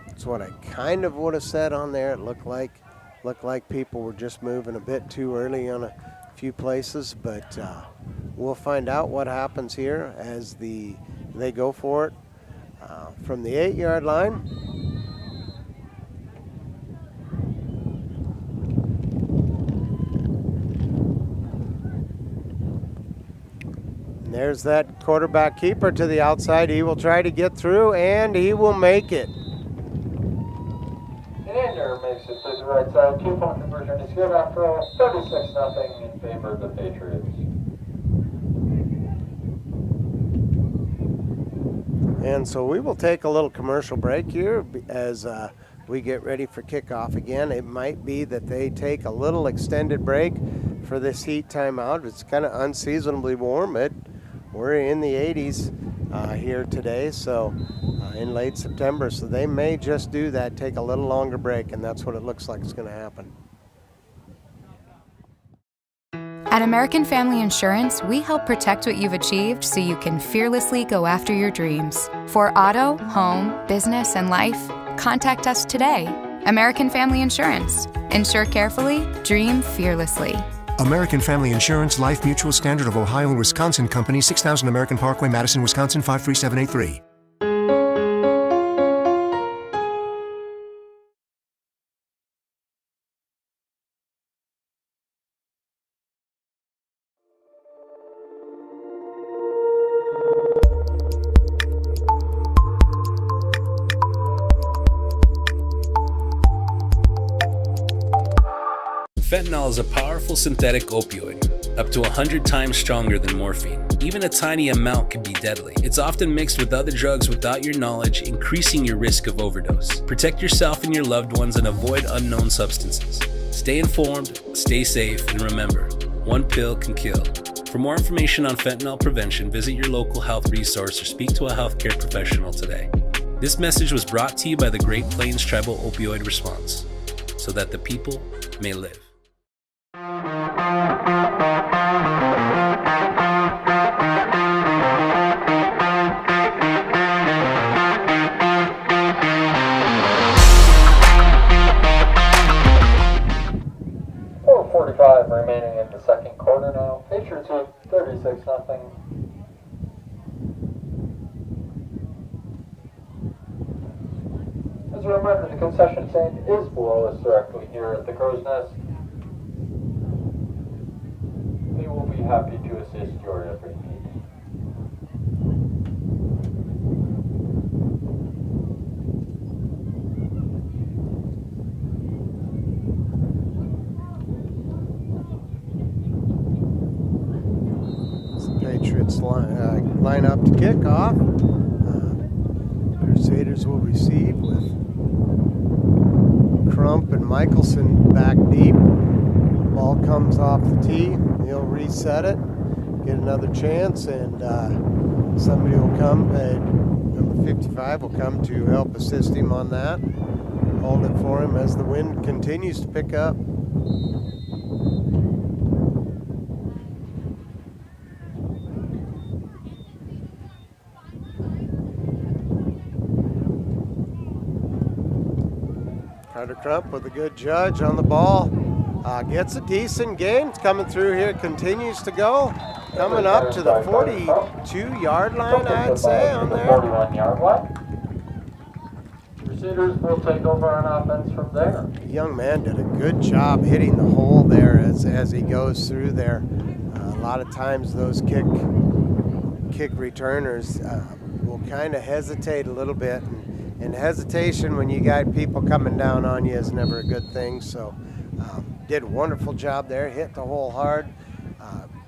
That's what I kind of would have said on there. It looked like people were just moving a bit too early on a few places, but we'll find out what happens here as they go for it from the 8-yard line. And there's that quarterback keeper to the outside. He will try to get through, and he will make it. Ender makes it to the right side. 2-point conversion is good after all. 36-0 in favor of the Patriots. And so we will take a little commercial break here as we get ready for kickoff again. It might be that they take a little extended break for this heat timeout. It's kind of unseasonably warm. We're in the 80s here today, so in late September. So they may just do that, take a little longer break, and that's what it looks like is going to happen. At American Family Insurance, we help protect what you've achieved so you can fearlessly go after your dreams. For auto, home, business, and life, contact us today. American Family Insurance. Insure carefully, dream fearlessly. American Family Insurance, Life Mutual, Standard of Ohio and Wisconsin Company, 6000 American Parkway, Madison, Wisconsin, 53783. Fentanyl is a powerful synthetic opioid, up to 100 times stronger than morphine. Even a tiny amount can be deadly. It's often mixed with other drugs without your knowledge, increasing your risk of overdose. Protect yourself and your loved ones and avoid unknown substances. Stay informed, stay safe, and remember, one pill can kill. For more information on fentanyl prevention, visit your local health resource or speak to a healthcare professional today. This message was brought to you by the Great Plains Tribal Opioid Response, so that the people may live. Remaining in the second quarter now. Patriots with 36-0. As a reminder, the concession stand is below us directly here at the Crow's Nest. They will be happy to assist your every need. Patriots line up to kick off. Crusaders will receive with Crump and Michelson back deep. Ball comes off the tee. He'll reset it, get another chance, and somebody will come. Number 55 will come to help assist him on that. Hold it for him as the wind continues to pick up. Carter Crump with a good judge on the ball. Gets a decent game. It's coming through here, continues to go. Coming up to the 42-yard line, I'd say, on there. 41-yard line. Crusaders will take over on offense from there. The young man did a good job hitting the hole there as he goes through there. A lot of times those kick returners will kind of hesitate a little bit. And hesitation when you got people coming down on you is never a good thing. So did a wonderful job there, hit the hole hard,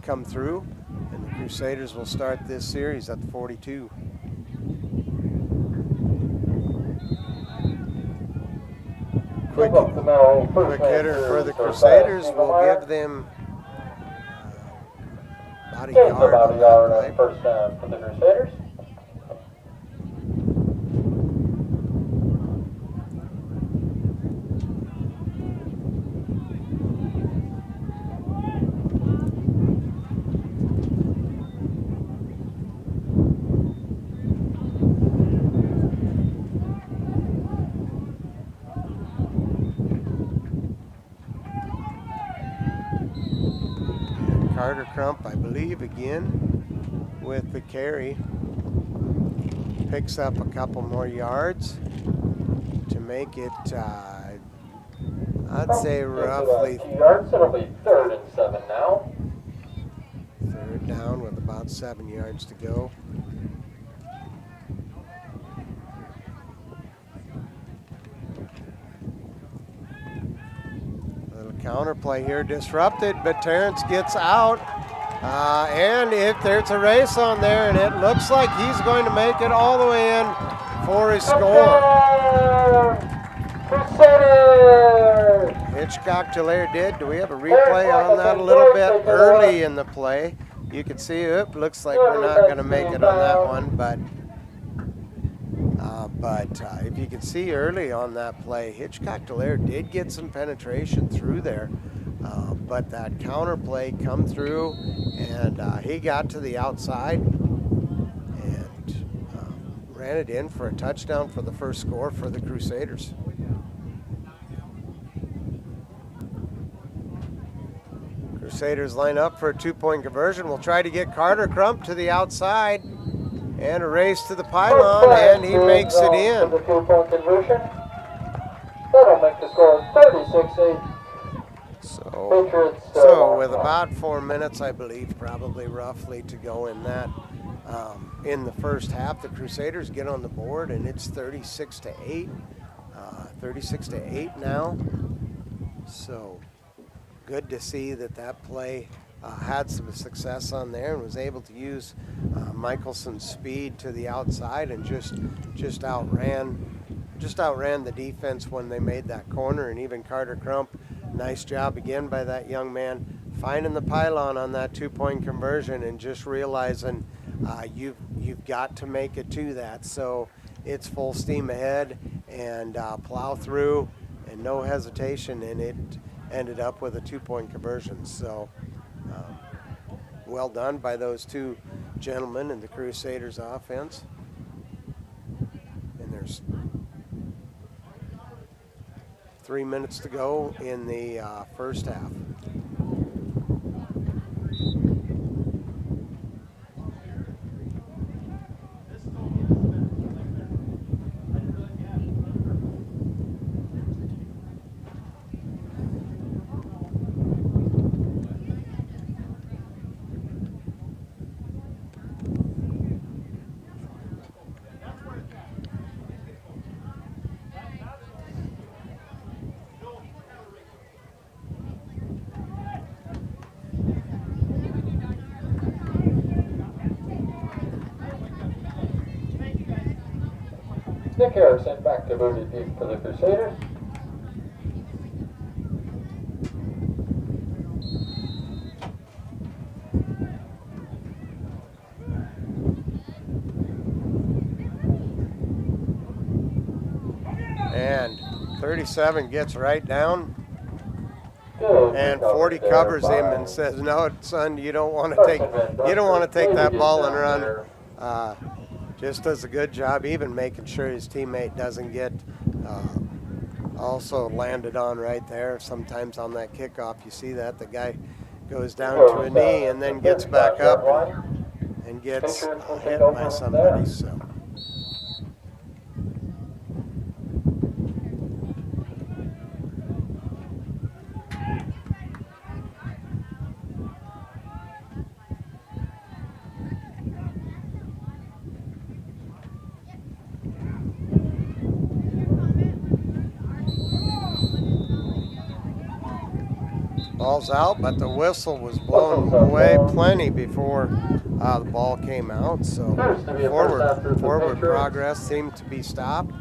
come through, and the Crusaders will start this series at the 42. Quick hitter for the Crusaders will give them about a yard on that first down for the Crusaders. Carter Crump, I believe, again with the carry. Picks up a couple more yards to make it, I'd say roughly 2 yards. It'll be 3rd and 7 now. Third down with about 7 yards to go. Counterplay here disrupted, but Terrence gets out. And if there's a race on there, and it looks like he's going to make it all the way in for his score. Hitchcock-Tulare did. Do we have a replay on that a little bit early in the play? You can see it looks like we're not going to make it on that one, but if you can see early on that play, Hitchcock-Tulare did get some penetration through there, but that counter play come through, and he got to the outside and ran it in for a touchdown for the first score for the Crusaders. Crusaders line up for a 2-point conversion. We'll try to get Carter Crump to the outside. And a race to the pylon, and he makes it in. The 2-point conversion. That'll make the score 36-8. So with about 4 minutes, I believe, probably roughly to go in that, in the first half, the Crusaders get on the board, and it's 36-8. 36-8 now. So good to see that play had some success on there and was able to use Michelson's speed to the outside and just outran the defense when they made that corner. And even Carter Crump, nice job again by that young man, finding the pylon on that 2-point conversion and just realizing you've got to make it to that. So it's full steam ahead and plow through and no hesitation, and it ended up with a 2-point conversion. So well done by those two gentlemen in the Crusaders offense. And there's 3 minutes to go in the first half. Nick Harrison back to booty deep for the Crusaders. And 37 gets right down. Good. And 40 covers him and says, "No, son, you don't want to take that ball and run." Just does a good job, even making sure his teammate doesn't get also landed on right there. Sometimes on that kickoff, you see that the guy goes down to a knee and then gets back up and gets hit by somebody. So. Ball's out, but the whistle was blown away plenty before the ball came out. So forward progress seemed to be stopped.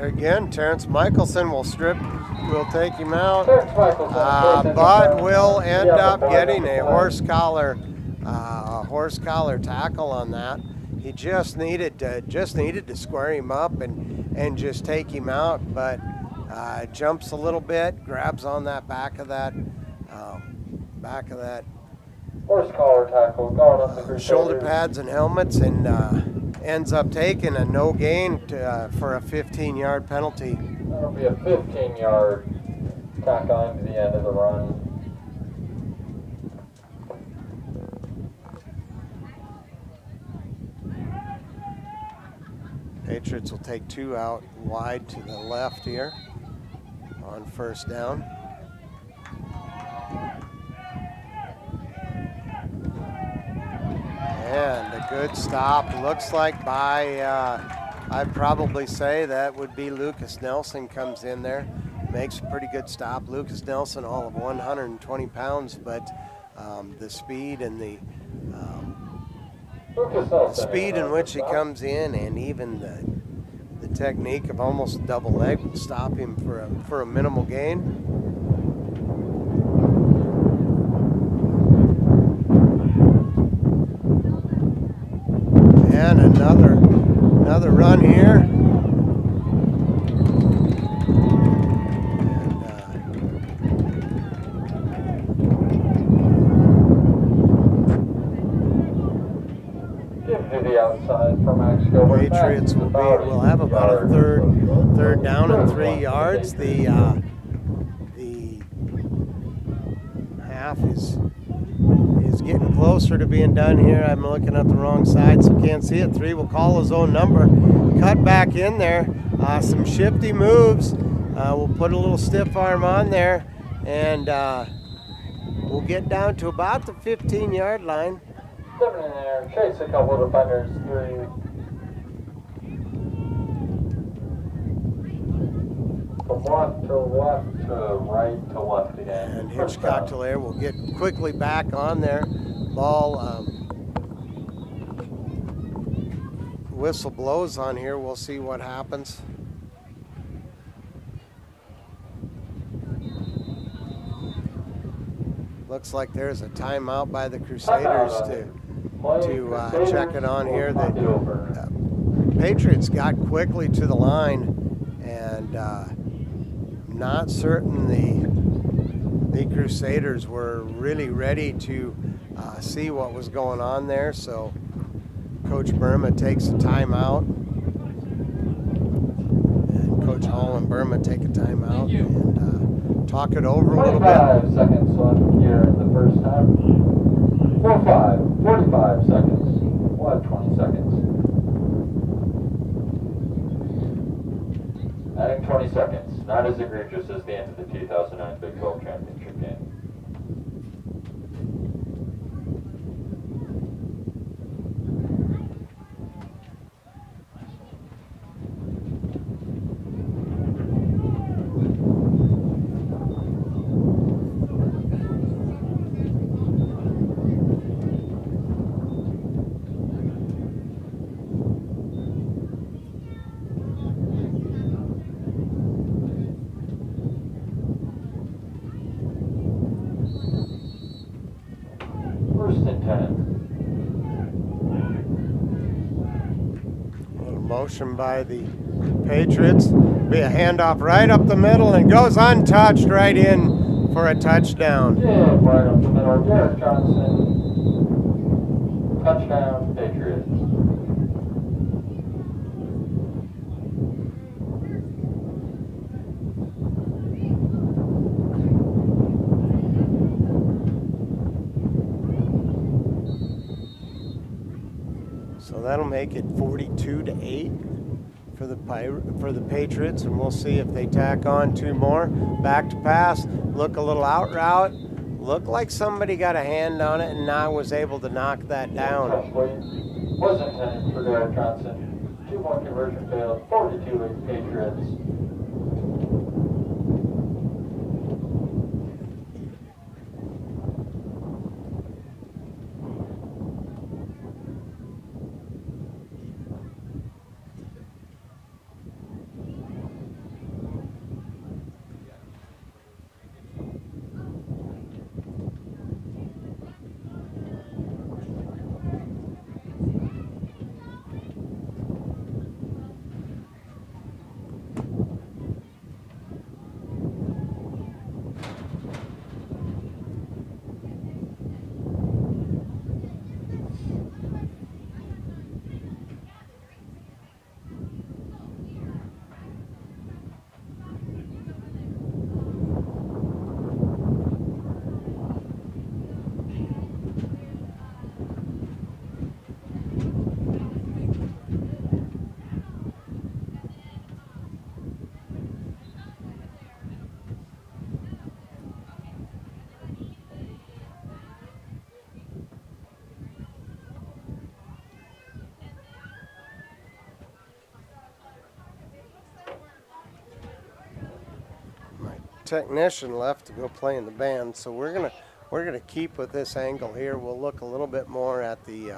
Again, Terrence Michelson will take him out, but will end up getting a horse collar tackle on that. He just needed to square him up and just take him out, but jumps a little bit, grabs on that back of that horse collar tackle going up the Crusaders. Shoulder pads and helmets, and ends up taking a no gain for a 15-yard penalty. That'll be a 15-yard tack on to the end of the run. Patriots will take 2 out wide to the left here on first down. And a good stop. Looks like I'd probably say that would be Lucas Nelson comes in there. Makes a pretty good stop. Lucas Nelson, all of 120 pounds, but the speed and the speed in which he comes in, and even the technique of almost double leg will stop him for a minimal gain. And another run here. Give to the outside for Max Gilbert. Patriots will have about a third down and 3 yards. The half is getting closer to being done here. I'm looking at the wrong side, so can't see it. 3 will call his own number. Cut back in there. Some shifty moves. We'll put a little stiff arm on there, and we'll get down to about the 15-yard line. Stepping in there, chase a couple of defenders, 3 from left to left to right to left again. And Hitchcock-Tulare will get quickly back on there. Ball whistle blows on here. We'll see what happens. Looks like there's a timeout by the Crusaders to check it on here. The Patriots got quickly to the line, and not certain the Crusaders were really ready to see what was going on there. So Coach Burma takes a timeout, and Coach Hall and Burma take a timeout and talk it over a little bit. 45 seconds left here in the first half. 45 seconds. We'll have 20 seconds. Adding 20 seconds. Not as egregious as the end of the 2009 Big 12 Championship game. Motion by the Patriots. Be a handoff right up the middle and goes untouched right in for a touchdown. Yeah, right up the middle. Derek Johnson. Touchdown, Patriots. So that'll make it 42-8 for the Patriots, and we'll see if they tack on two more. Back to pass, look a little out route. Looked like somebody got a hand on it and now was able to knock that down. Was intended for Derek Johnson. 2-point conversion failed. 42-8 Patriots. Technician left to go play in the band, so we're gonna keep with this angle here. We'll look a little bit more at the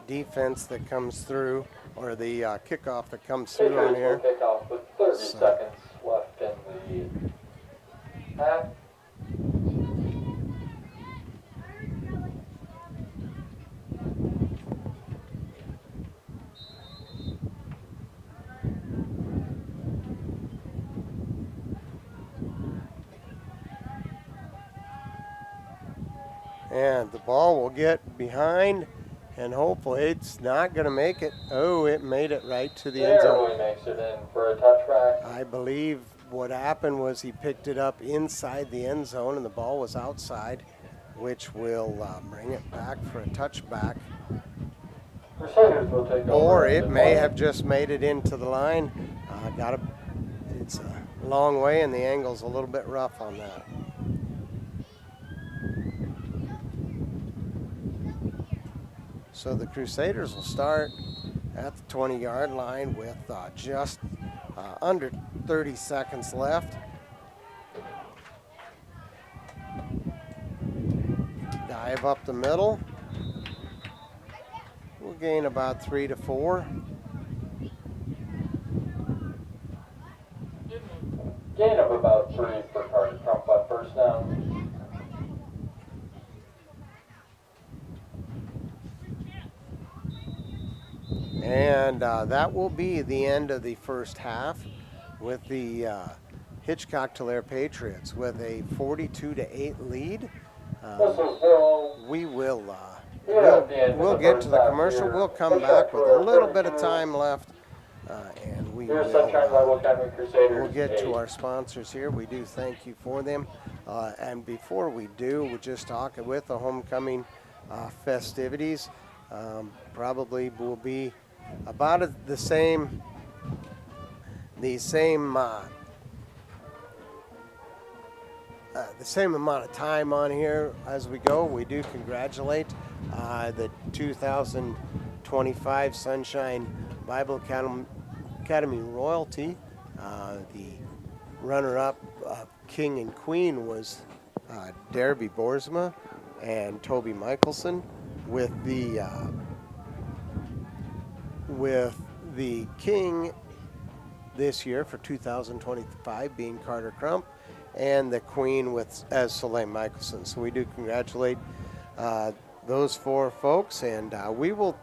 defense that comes through, or the kickoff that comes through on here. Kickoff with 30 seconds left in the half. And the ball will get behind, and hopefully it's not going to make it. Oh, it made it right to the end zone. Barely makes it in for a touchback. I believe what happened was he picked it up inside the end zone, and the ball was outside, which will bring it back for a touchback. Crusaders will take over. Or it may have just made it into the line. It's a long way, and the angle's a little bit rough on that. So the Crusaders will start at the 20-yard line with just Under 30 seconds left. Dive up the middle. We'll gain about 3 to 4. Gain of about 3 for Carter Trump on first down. And that will be the end of the first half with the Hitchcock-Tulare Patriots with a 42-8 lead. We will we'll get to the commercial. We'll come back with a little bit of time left, and we'll get to our sponsors here. We do thank you for them. And before we do, we'll just talk with the homecoming festivities. Probably will be about the same amount of time on here as we go. We do congratulate the 2025 Sunshine Bible Academy royalty. The runner-up King and Queen was Derby Boersma and Toby Michelson, with the king this year for 2025 being Carter Crump, and the queen as Soleil Michelson. So we do congratulate those 4 folks, and we will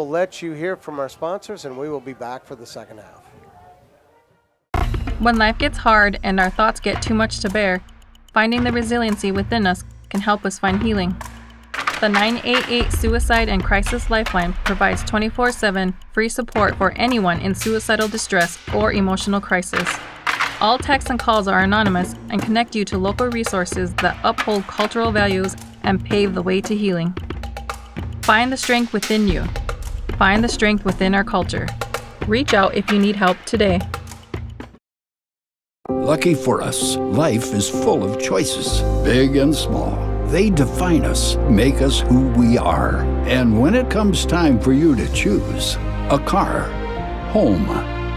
let you hear from our sponsors, and we will be back for the second half. When life gets hard and our thoughts get too much to bear, finding the resiliency within us can help us find healing. The 988 Suicide and Crisis Lifeline provides 24/7 free support for anyone in suicidal distress or emotional crisis. All texts and calls are anonymous and connect you to local resources that uphold cultural values and pave the way to healing. Find the strength within you. Find the strength within our culture. Reach out if you need help today. Lucky for us, life is full of choices, big and small. They define us, make us who we are. And when it comes time for you to choose a car, home,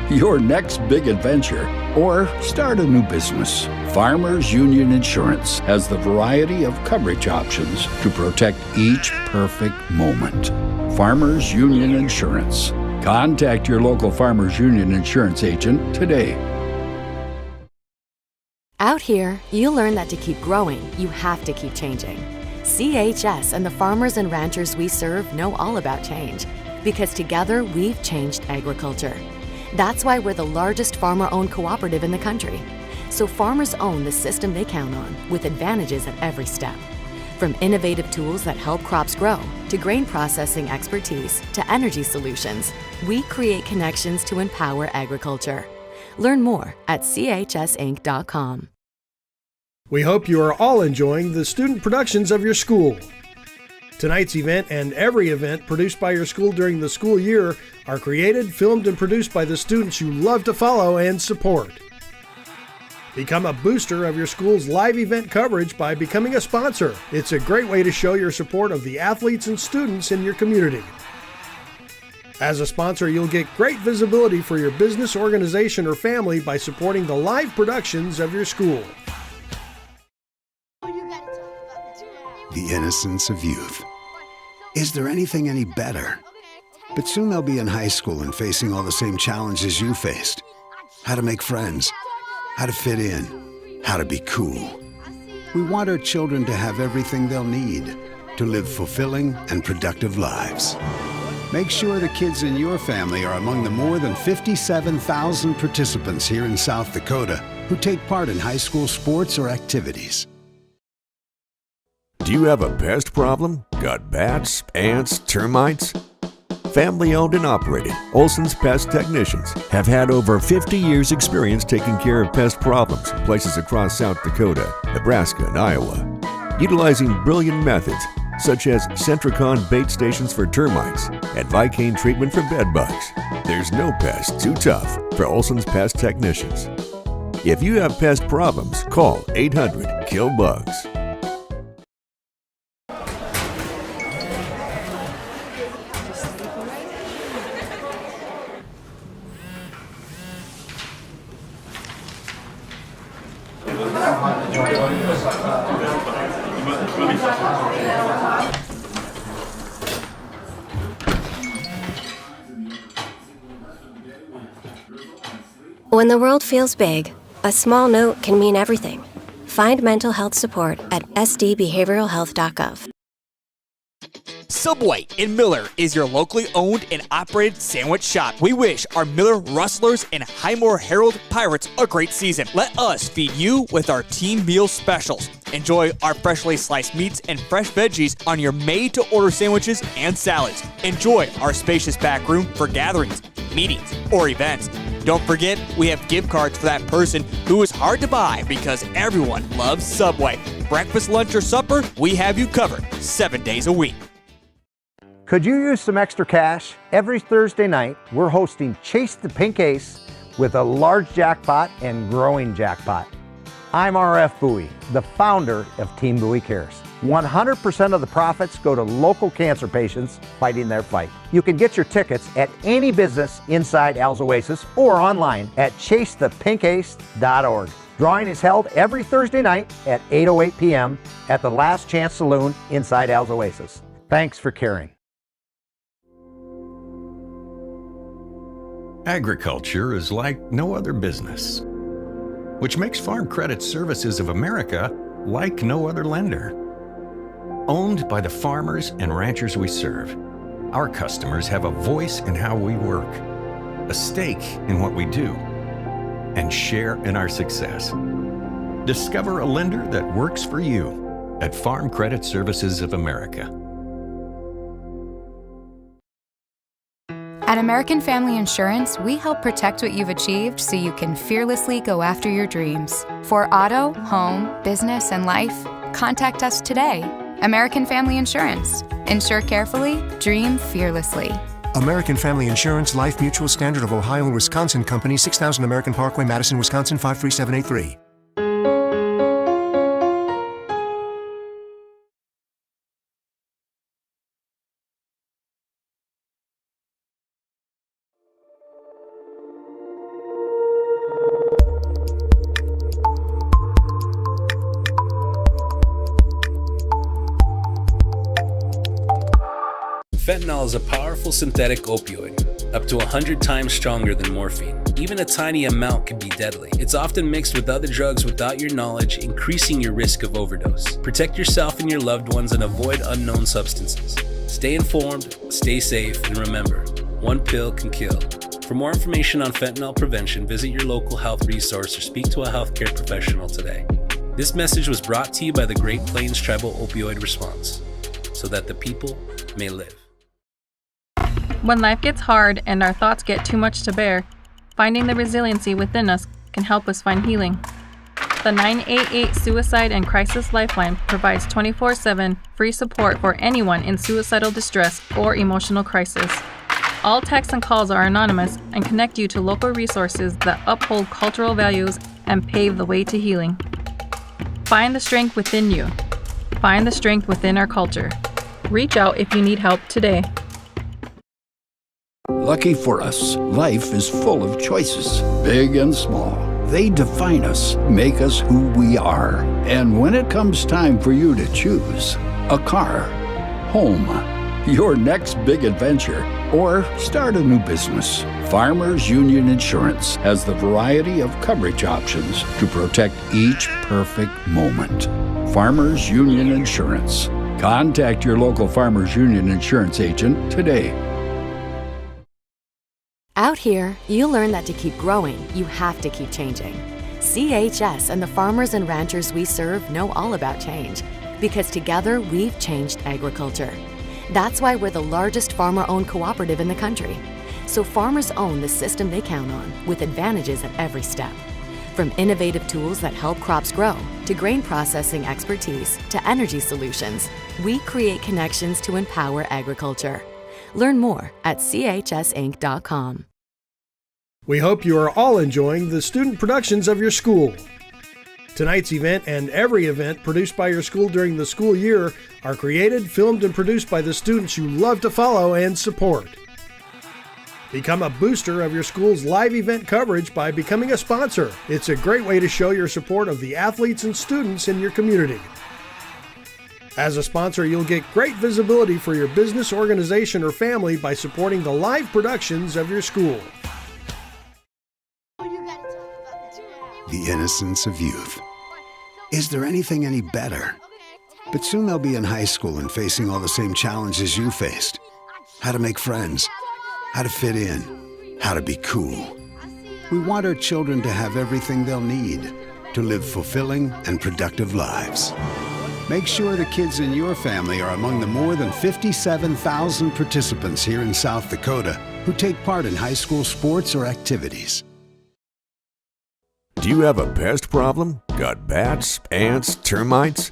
your next big adventure, or start a new business, Farmers Union Insurance has the variety of coverage options to protect each perfect moment. Farmers Union Insurance. Contact your local Farmers Union Insurance agent today. Out here, you'll learn that to keep growing, you have to keep changing. CHS and the farmers and ranchers we serve know all about change, because together we've changed agriculture. That's why we're the largest farmer-owned cooperative in the country. So farmers own the system they count on, with advantages at every step. From innovative tools that help crops grow, to grain processing expertise, to energy solutions, we create connections to empower agriculture. Learn more at chsinc.com. We hope you are all enjoying the student productions of your school. Tonight's event and every event produced by your school during the school year are created, filmed, and produced by the students you love to follow and support. Become a booster of your school's live event coverage by becoming a sponsor. It's a great way to show your support of the athletes and students in your community. As a sponsor, you'll get great visibility for your business, organization, or family by supporting the live productions of your school. The innocence of youth. Is there anything any better? But soon they'll be in high school and facing all the same challenges you faced. How to make friends, how to fit in, how to be cool. We want our children to have everything they'll need to live fulfilling and productive lives. Make sure the kids in your family are among the more than 57,000 participants here in South Dakota who take part in high school sports or activities. Do you have a pest problem? Got bats, ants, termites? Family owned and operated, Olson's Pest Technicians have had over 50 years experience taking care of pest problems in places across South Dakota, Nebraska, and Iowa. Utilizing brilliant methods such as Centricon bait stations for termites and Vicane treatment for bed bugs. There's no pest too tough for Olson's Pest Technicians. If you have pest problems, call 800-KILL-BUGS. When the world feels big, a small note can mean everything. Find mental health support at sdbehavioralhealth.gov. Subway in Miller is your locally owned and operated sandwich shop. We wish our Miller Rustlers and Highmore Herald Pirates a great season. Let us feed you with our team meal specials. Enjoy our freshly sliced meats and fresh veggies on your made-to-order sandwiches and salads. Enjoy our spacious back room for gatherings, meetings, or events. Don't forget, we have gift cards for that person who is hard to buy because everyone loves Subway. Breakfast, lunch, or supper, we have you covered 7 days a week. Could you use some extra cash? Every Thursday night, we're hosting Chase the Pink Ace with a large jackpot and growing jackpot. I'm RF Bowie, the founder of Team Bowie Cares. 100% of the profits go to local cancer patients fighting their fight. You can get your tickets at any business inside Al's Oasis or online at chasethepinkace.org. Drawing is held every Thursday night at 8:08 p.m. at the Last Chance Saloon inside Al's Oasis. Thanks for caring. Agriculture is like no other business, which makes Farm Credit Services of America like no other lender. Owned by the farmers and ranchers we serve, our customers have a voice in how we work, a stake in what we do, and share in our success. Discover a lender that works for you at Farm Credit Services of America. At American Family Insurance, we help protect what you've achieved so you can fearlessly go after your dreams. For auto, home, business, and life, contact us today. American Family Insurance. Insure carefully, dream fearlessly. American Family Insurance Life Mutual Standard of Ohio and Wisconsin Company, 6000 American Parkway, Madison, Wisconsin, 53783. Fentanyl is a powerful synthetic opioid, up to 100 times stronger than morphine. Even a tiny amount can be deadly. It's often mixed with other drugs without your knowledge, increasing your risk of overdose. Protect yourself and your loved ones and avoid unknown substances. Stay informed, stay safe, and remember, one pill can kill. For more information on fentanyl prevention, visit your local health resource or speak to a healthcare professional today. This message was brought to you by the Great Plains Tribal Opioid Response, so that the people may live. When life gets hard and our thoughts get too much to bear, finding the resiliency within us can help us find healing. The 988 Suicide and Crisis Lifeline provides 24/7 free support for anyone in suicidal distress or emotional crisis. All texts and calls are anonymous and connect you to local resources that uphold cultural values and pave the way to healing. Find the strength within you. Find the strength within our culture. Reach out if you need help today. Lucky for us, life is full of choices, big and small. They define us, make us who we are. And when it comes time for you to choose, a car, home, your next big adventure, or start a new business, Farmers Union Insurance has the variety of coverage options to protect each perfect moment. Farmers Union Insurance. Contact your local Farmers Union Insurance agent today. Out here, you'll learn that to keep growing, you have to keep changing. CHS and the farmers and ranchers we serve know all about change, because together we've changed agriculture. That's why we're the largest farmer-owned cooperative in the country. So farmers own the system they count on, with advantages at every step. From innovative tools that help crops grow, to grain processing expertise, to energy solutions, we create connections to empower agriculture. Learn more at chsinc.com. We hope you are all enjoying the student productions of your school. Tonight's event and every event produced by your school during the school year are created, filmed, and produced by the students you love to follow and support. Become a booster of your school's live event coverage by becoming a sponsor. It's a great way to show your support of the athletes and students in your community. As a sponsor, you'll get great visibility for your business, organization, or family by supporting the live productions of your school. The innocence of youth. Is there anything any better? But soon they'll be in high school and facing all the same challenges you faced. How to make friends, how to fit in, how to be cool. We want our children to have everything they'll need to live fulfilling and productive lives. Make sure the kids in your family are among the more than 57,000 participants here in South Dakota who take part in high school sports or activities. Do you have a pest problem? Got bats, ants, termites?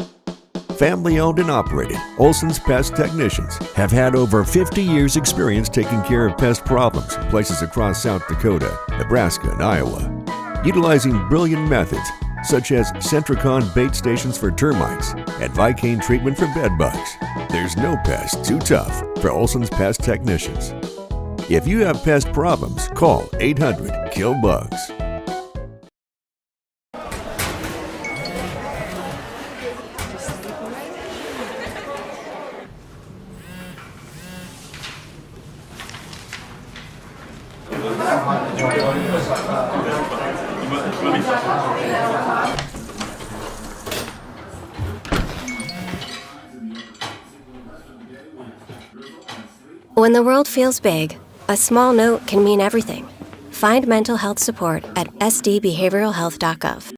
Family owned and operated, Olson's Pest Technicians have had over 50 years experience taking care of pest problems in places across South Dakota, Nebraska, and Iowa. Utilizing brilliant methods such as Centricon bait stations for termites and Vicane treatment for bed bugs, there's no pest too tough for Olson's Pest Technicians. If you have pest problems, call 800-KILL-BUGS. When the world feels big, a small note can mean everything. Find mental health support at sdbehavioralhealth.gov.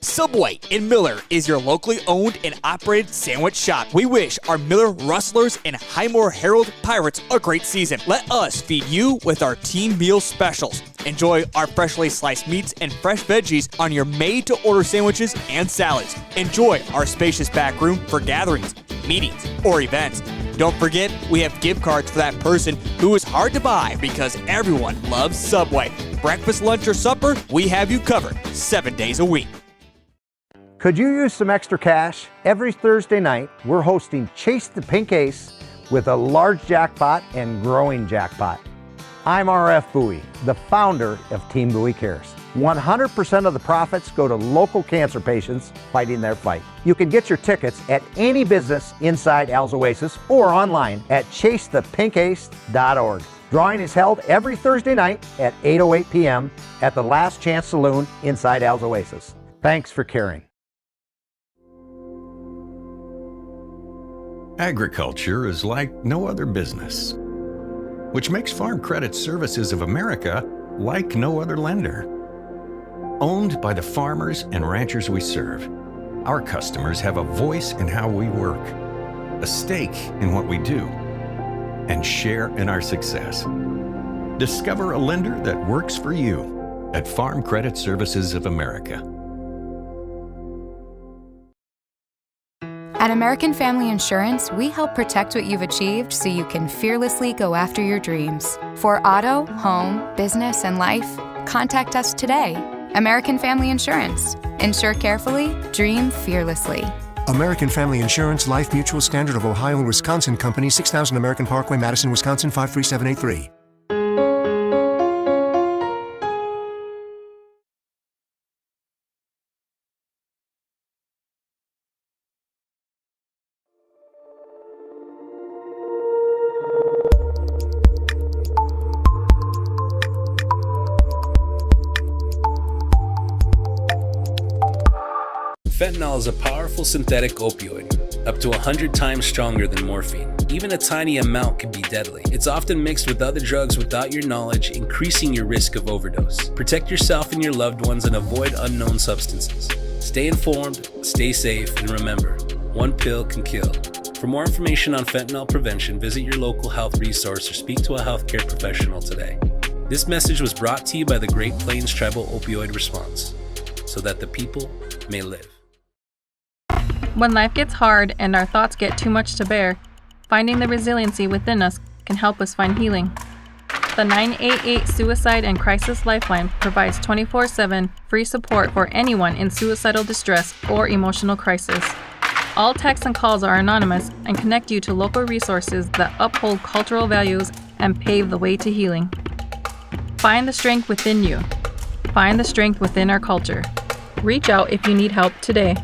Subway in Miller is your locally owned and operated sandwich shop. We wish our Miller Rustlers and Highmore Herald Pirates a great season. Let us feed you with our team meal specials. Enjoy our freshly sliced meats and fresh veggies on your made-to-order sandwiches and salads. Enjoy our spacious back room for gatherings, meetings, or events. Don't forget, we have gift cards for that person who is hard to buy because everyone loves Subway. Breakfast, lunch, or supper, we have you covered 7 days a week. Could you use some extra cash? Every Thursday night, we're hosting Chase the Pink Ace with a large jackpot and growing jackpot. I'm RF Bowie, the founder of Team Bowie Cares. 100% of the profits go to local cancer patients fighting their fight. You can get your tickets at any business inside Al's Oasis or online at chasethepinkace.org. Drawing is held every Thursday night at 8:08 p.m. at the Last Chance Saloon inside Al's Oasis. Thanks for caring. Agriculture is like no other business, which makes Farm Credit Services of America like no other lender. Owned by the farmers and ranchers we serve, our customers have a voice in how we work, a stake in what we do, and share in our success. Discover a lender that works for you at Farm Credit Services of America. At American Family Insurance, we help protect what you've achieved so you can fearlessly go after your dreams. For auto, home, business, and life, contact us today. American Family Insurance. Insure carefully, dream fearlessly. American Family Insurance Life Mutual Standard of Ohio and Wisconsin Company, 6000 American Parkway, Madison, Wisconsin, 53783. Fentanyl is a powerful synthetic opioid, up to 100 times stronger than morphine. Even a tiny amount can be deadly. It's often mixed with other drugs without your knowledge, increasing your risk of overdose. Protect yourself and your loved ones and avoid unknown substances. Stay informed, stay safe, and remember, one pill can kill. For more information on fentanyl prevention, visit your local health resource or speak to a healthcare professional today. This message was brought to you by the Great Plains Tribal Opioid Response, so that the people may live. When life gets hard and our thoughts get too much to bear, finding the resiliency within us can help us find healing. The 988 Suicide and Crisis Lifeline provides 24/7 free support for anyone in suicidal distress or emotional crisis. All texts and calls are anonymous and connect you to local resources that uphold cultural values and pave the way to healing. Find the strength within you. Find the strength within our culture. Reach out if you need help today.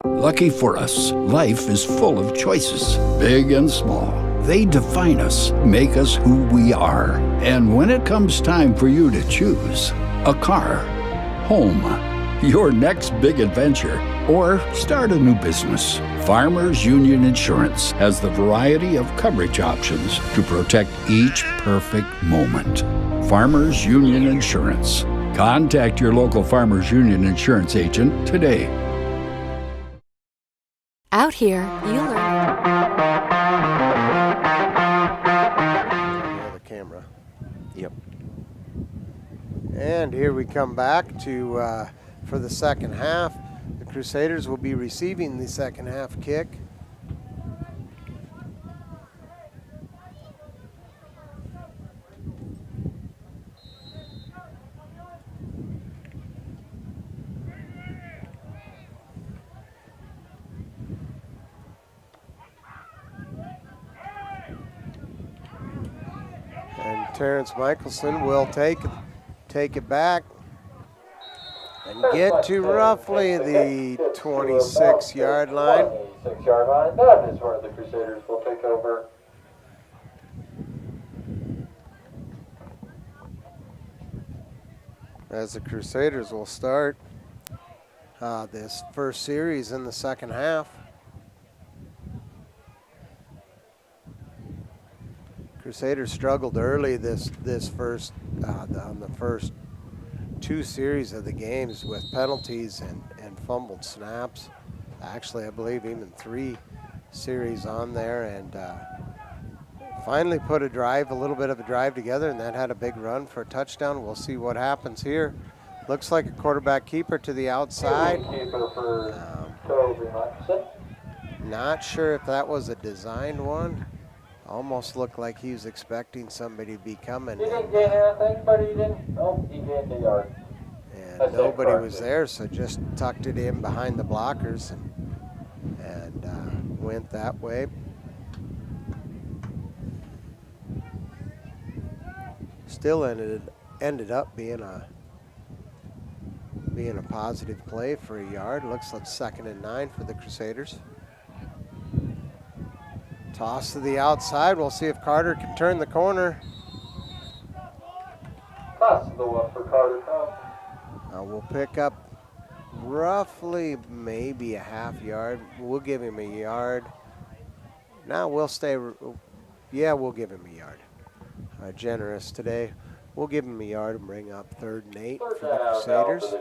Lucky for us, life is full of choices, big and small. They define us, make us who we are. And when it comes time for you to choose, a car, home, your next big adventure, or start a new business, Farmers Union Insurance has the variety of coverage options to protect each perfect moment. Farmers Union Insurance. Contact your local Farmers Union Insurance agent today. Out here, you learn. The camera. Yep. And here we come back to for the second half. The Crusaders will be receiving the second half kick. And Terrence Michelson will take it back and get to roughly the 26-yard line. 26-yard line. That is where the Crusaders will take over. As the Crusaders will start this first series in the second half. Crusaders struggled early on the first two series of the games with penalties and fumbled snaps. Actually, I believe even 3 series on there, and finally put a little bit of a drive together, and that had a big run for a touchdown. We'll see what happens here. Looks like a quarterback keeper to the outside. Keeper for Toby Hutchinson. Not sure if that was a designed one. Almost looked like he was expecting somebody to be coming. He didn't gain anything, but he didn't. Oh, he gained a yard. And nobody was there, so just tucked it in behind the blockers and went that way. Still ended up being a positive play for a yard. Looks like 2nd and 9 for the Crusaders. Toss to the outside. We'll see if Carter can turn the corner. That's the one for Carter Cobb. We'll pick up roughly maybe a half yard. We'll give him a yard. Now we'll stay. Yeah, we'll give him a yard. Generous today. We'll give him a yard and bring up 3rd and 8 for the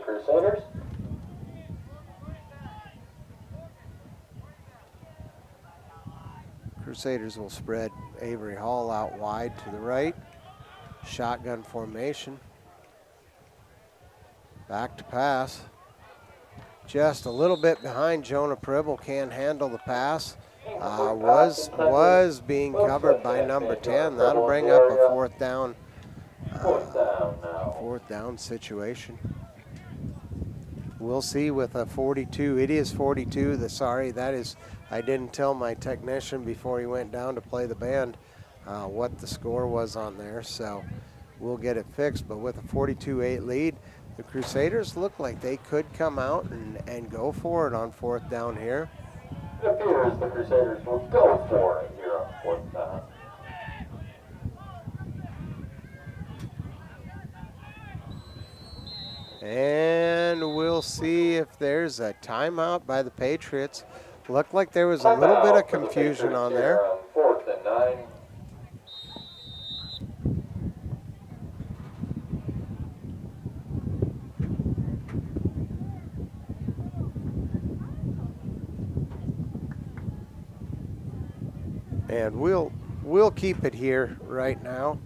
Crusaders. Crusaders will spread Avery Hall out wide to the right. Shotgun formation. Back to pass. Just a little bit behind. Jonah Pribble can't handle the pass. Was being covered by number 10. That'll bring up a 4th down. Fourth down situation. We'll see with a 42. It is 42. I didn't tell my technician before he went down to play the band what the score was on there, so we'll get it fixed. But with a 42-8 lead, the Crusaders look like they could come out and go for it on 4th down here. It appears the Crusaders will go for it here on 4th down. And we'll see if there's a timeout by the Patriots. Looked like there was a little bit of confusion on there. 4th and 9. And we'll keep it here right now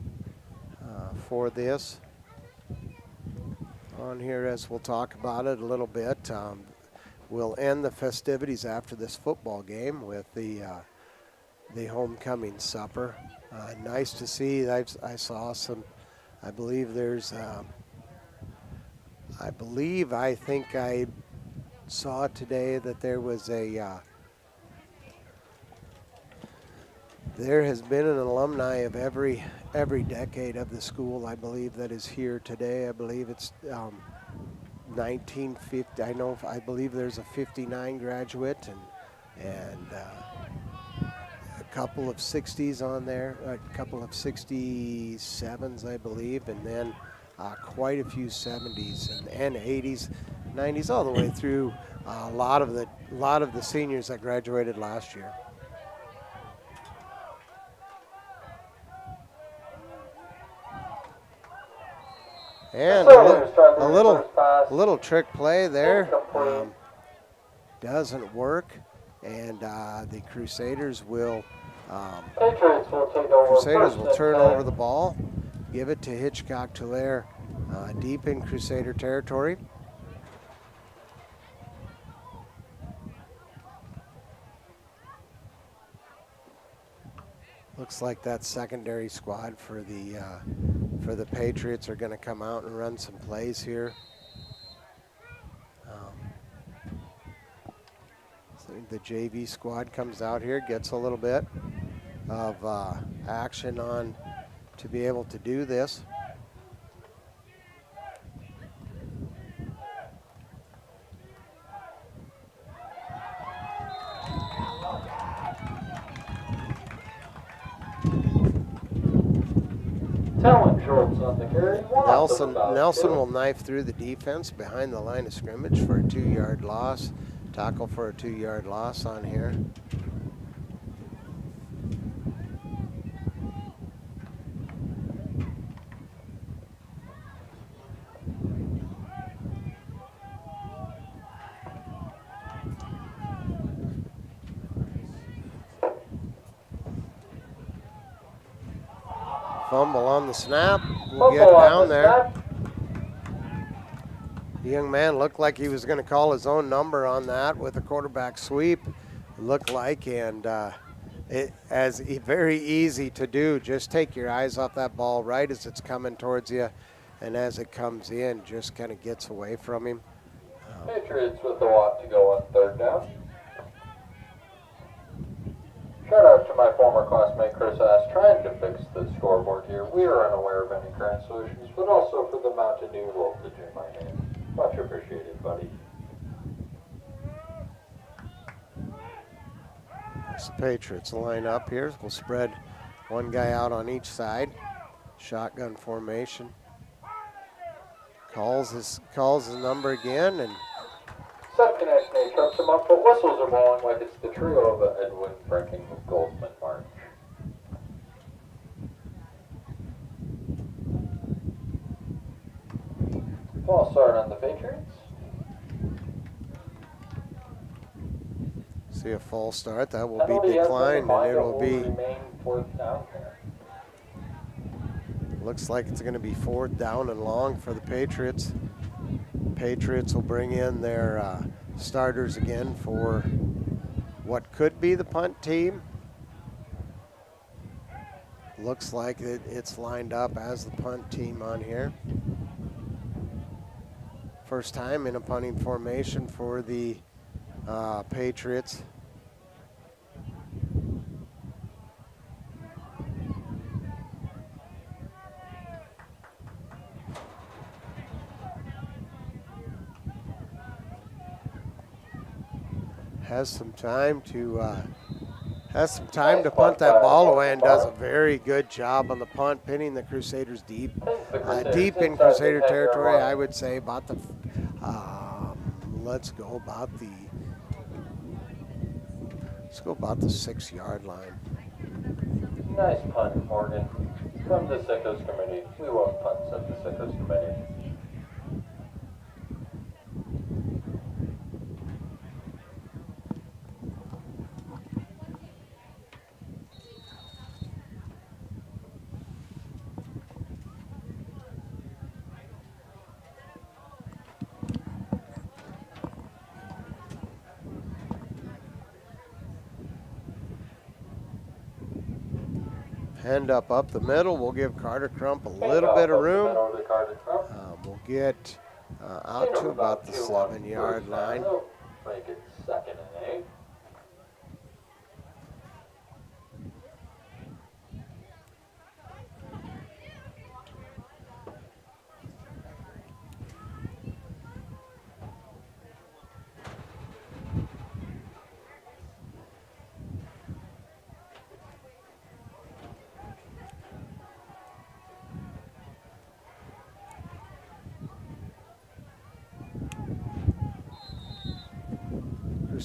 for this. On here, as we'll talk about it a little bit. We'll end the festivities after this football game with the homecoming supper. Nice to see. I saw some. I think I saw today that there was There has been an alumni of every decade of the school, I believe, that is here today. I believe it's 1950. I believe there's a 59 graduate and a couple of 60s on there, a couple of 67s, I believe, and then quite a few 70s and 80s, 90s, all the way through a lot of the seniors that graduated last year. And a little trick play there doesn't work, and the Crusaders will turn over the ball, give it to Hitchcock-Tulare deep in Crusader territory. Looks like that secondary squad for the Patriots are going to come out and run some plays here. So the JV squad comes out here, gets a little bit of action on to be able to do this. Nelson will knife through the defense behind the line of scrimmage for a 2-yard loss. Tackle for a 2-yard loss on here. Fumble on the snap. We'll get down there. The young man looked like he was going to call his own number on that with a quarterback sweep. It looked like, and very easy to do. Just take your eyes off that ball right as it's coming towards you, and as it comes in, just kind of gets away from him. Patriots with the walk to go on 3rd down. Shout out to my former classmate Chris Ass, trying to fix the scoreboard here. We are unaware of any current solutions, but also for the Mountain Dew voltage in my name. Much appreciated, buddy. The Patriots line up here. We'll spread one guy out on each side. Shotgun formation. Calls his number again, and Second connection, trucks him up, but whistles are blowing like it's the trio of Edwin Franking with Goldman March. False start on the Patriots. see a false start. That will be declined, and it'll be. Fourth down there. Looks like it's going to be 4th down and long for the Patriots. Patriots will bring in their starters again for what could be the punt team. Looks like it's lined up as the punt team on here. First time in a punting formation for the Patriots. Has some time to punt that ball away, and does a very good job on the punt, pinning the Crusaders deep in Crusader territory. I would say about the let's go about the 6-yard line. Nice punt, Morgan. From the Sickos Committee. We want punts at the Sickos Committee. Hand up the middle. We'll give Carter Crump a little bit of room. We'll get out to about the 7-yard line. Make it 2nd and 8.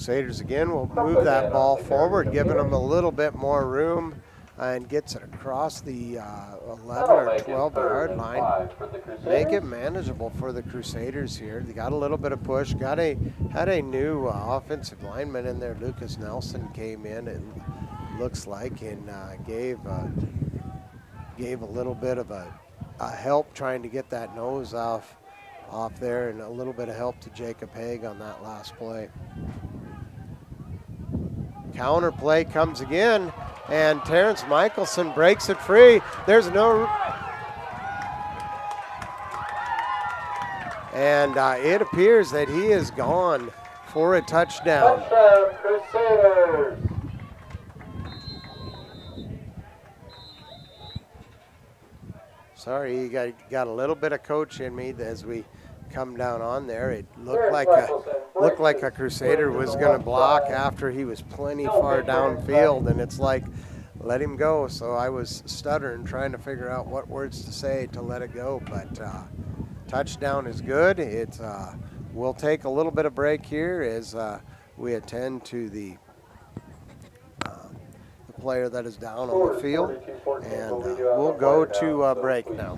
Crusaders again will move that ball forward, giving them a little bit more room, and gets it across the 11 or 12-yard line. Make it manageable for the Crusaders here. They got a little bit of push. Had a new offensive lineman in there. Lucas Nelson came in, it looks like, and gave a little bit of a help trying to get that nose off there, and a little bit of help to Jacob Haig on that last play. Counter play comes again, and Terrence Michelson breaks it free. There's no... And it appears that he is gone for a touchdown. Touchdown, Crusaders! Sorry, you got a little bit of coach in me as we come down on there. It looked like a Crusader was going to block after he was plenty far downfield, and it's like, let him go. So I was stuttering, trying to figure out what words to say to let it go. But touchdown is good. We'll take a little bit of break here as we attend to the player that is down on the field, and we'll go to break now.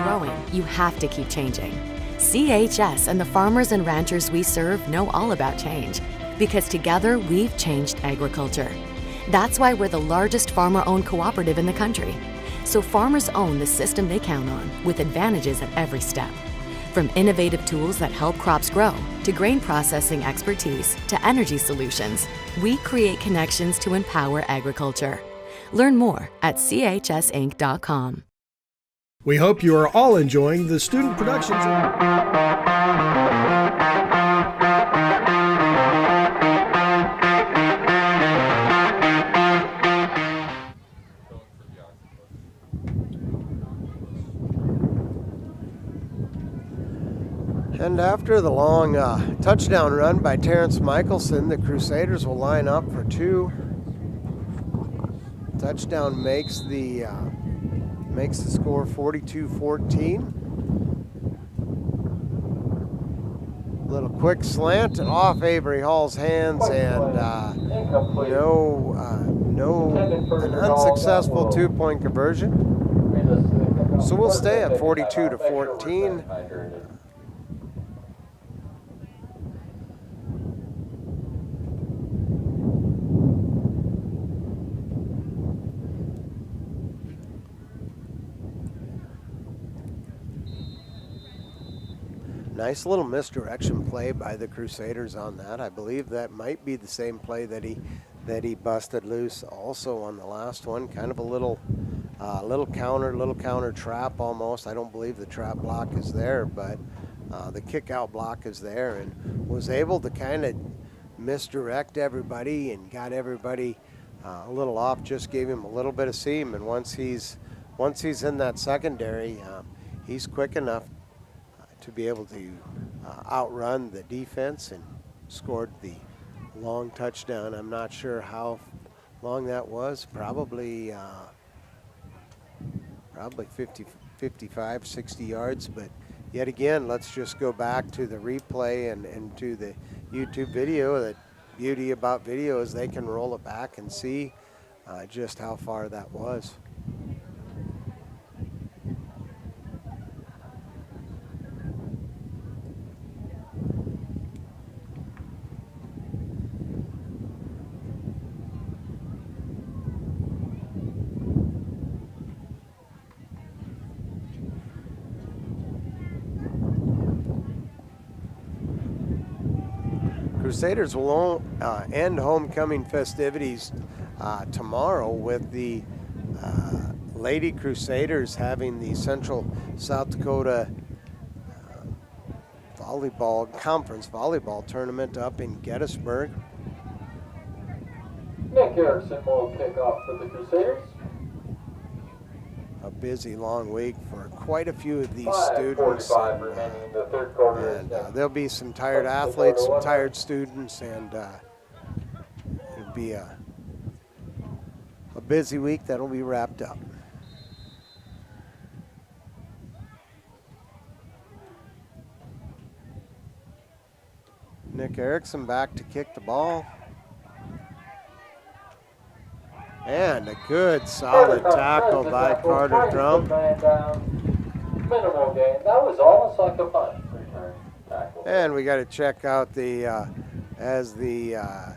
Growing, you have to keep changing. CHS and the farmers and ranchers we serve know all about change, because together we've changed agriculture. That's why we're the largest farmer-owned cooperative in the country. So farmers own the system they count on, with advantages at every step. From innovative tools that help crops grow, to grain processing expertise, to energy solutions, we create connections to empower agriculture. Learn more at chsinc.com. We hope you are all enjoying the student productions. And after the long touchdown run by Terrence Michelson, the Crusaders will line up for two. Touchdown makes the score 42-14. Little quick slant off Avery Hall's hands, and an unsuccessful two-point conversion. So we'll stay at 42-14. Nice little misdirection play by the Crusaders on that. I believe that might be the same play that he busted loose also on the last one. Kind of a little counter trap almost. I don't believe the trap block is there, but the kick out block is there, and was able to kind of misdirect everybody and got everybody a little off. Just gave him a little bit of seam, and once he's in that secondary, he's quick enough to be able to outrun the defense, and scored the long touchdown. I'm not sure how long that was, probably 50, 55, 60 yards, but yet again, let's just go back to the replay and to the YouTube video. The beauty about video is they can roll it back and see just how far that was. Crusaders will end homecoming festivities tomorrow with the Lady Crusaders having the Central South Dakota Conference Volleyball Tournament up in Gettysburg. Nick Erickson will kick off for the Crusaders. A busy, long week for quite a few of these students. Remaining in the third quarter. And there'll be some tired athletes, some tired students, and it'll be a busy week that'll be wrapped up. Nick Erickson back to kick the ball. And a good solid tackle by Carter Trump. Minimal gain. That was almost like a punt return tackle. And we got to check out as the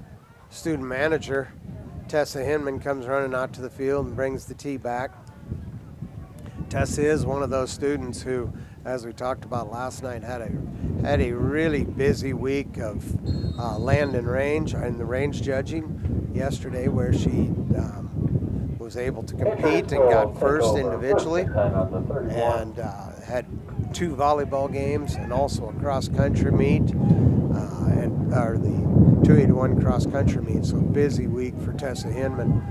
student manager, Tessa Hinman, comes running out to the field and brings the tee back. Tessa is one of those students who, as we talked about last night, had a really busy week of land and range and the range judging yesterday, where she was able to compete and got first individually, and had 2 volleyball games and also a cross country meet, or the 281 cross country meet. So busy week for Tessa Hinman.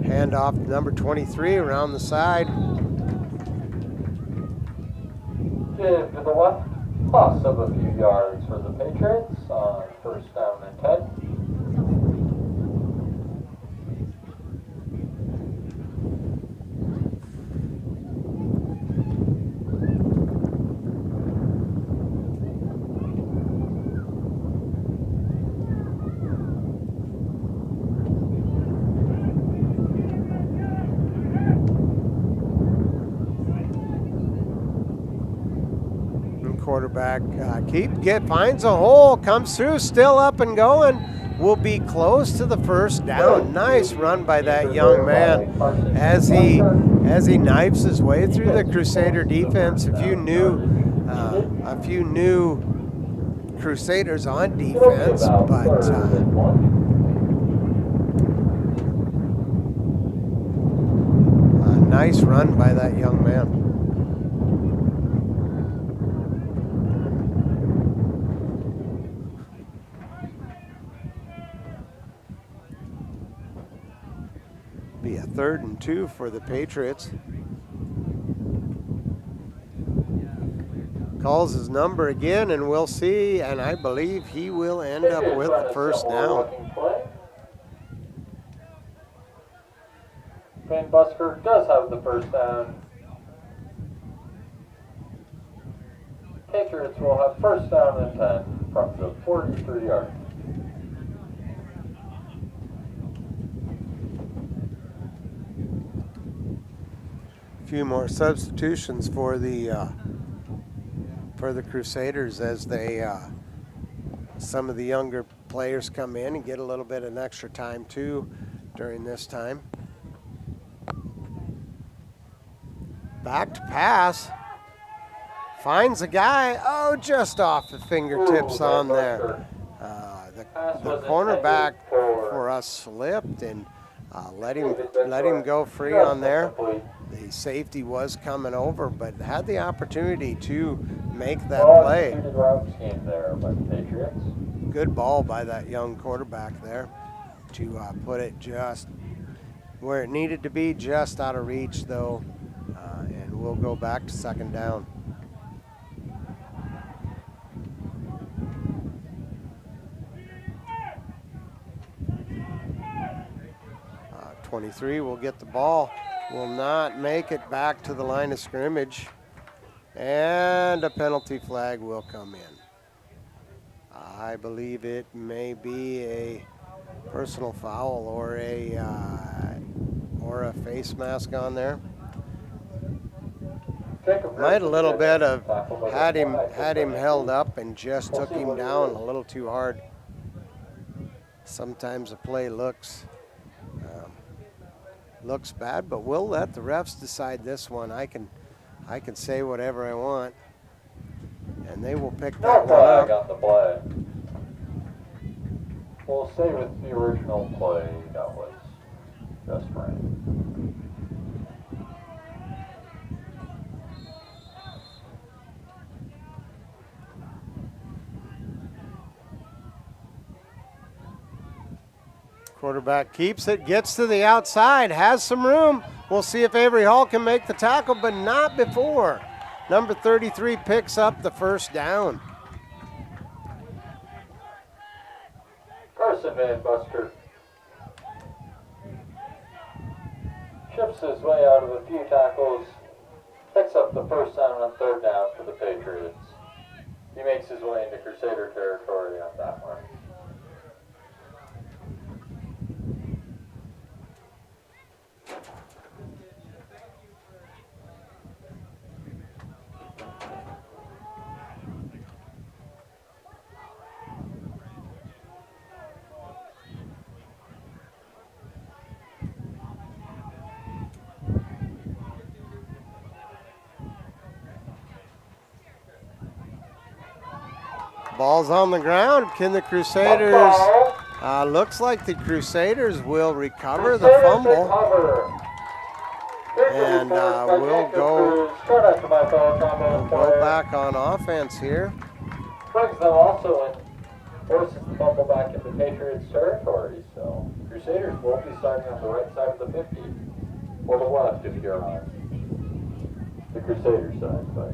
Hand off to number 23 around the side. Give to the left, loss of a few yards for the Patriots on first down and 10. Quarterback finds a hole, comes through, still up and going. Will be close to the first down. Nice run by that young man as he knifes his way through the Crusader defense. A few new Crusaders on defense, but a nice run by that young man. Be a 3rd and 2 for the Patriots. Calls his number again, and we'll see, and I believe he will end up with the first down. Van Busker does have the first down. Patriots will have first down and 10 from the 43 yard. Few more substitutions for the Crusaders as they some of the younger players come in and get a little bit of extra time too during this time. Back to pass, finds a guy, just off the fingertips on there. The cornerback for us slipped and let him go free on there. The safety was coming over, but had the opportunity to make that play. Good ball by that young quarterback there to put it just where it needed to be, just out of reach though, and we'll go back to second down. Uh, 23 will get the ball. Will not make it back to the line of scrimmage, and a penalty flag will come in. I believe it may be a personal foul or a face mask on there. Might a little bit of had him held up and just took him down a little too hard. Sometimes a play looks bad, but we'll let the refs decide this one. I can say whatever I want, and they will pick that one up. On the play. We'll stay with the original play that was just right. Quarterback keeps it, gets to the outside, has some room. We'll see if Avery Hall can make the tackle, but not before. Number 33 picks up the first down. Carson Van Busker shifts his way out of a few tackles Picks up the first down on third down for the Patriots. He makes his way into Crusader territory on that one. Ball's on the ground. Can the Crusaders, looks like the Crusaders will recover the fumble. And we'll go back on offense here. Brings them also in, forces the fumble back into Patriots territory. So Crusaders will be starting on the right side of the 50, or the left if you're on the Crusader side. But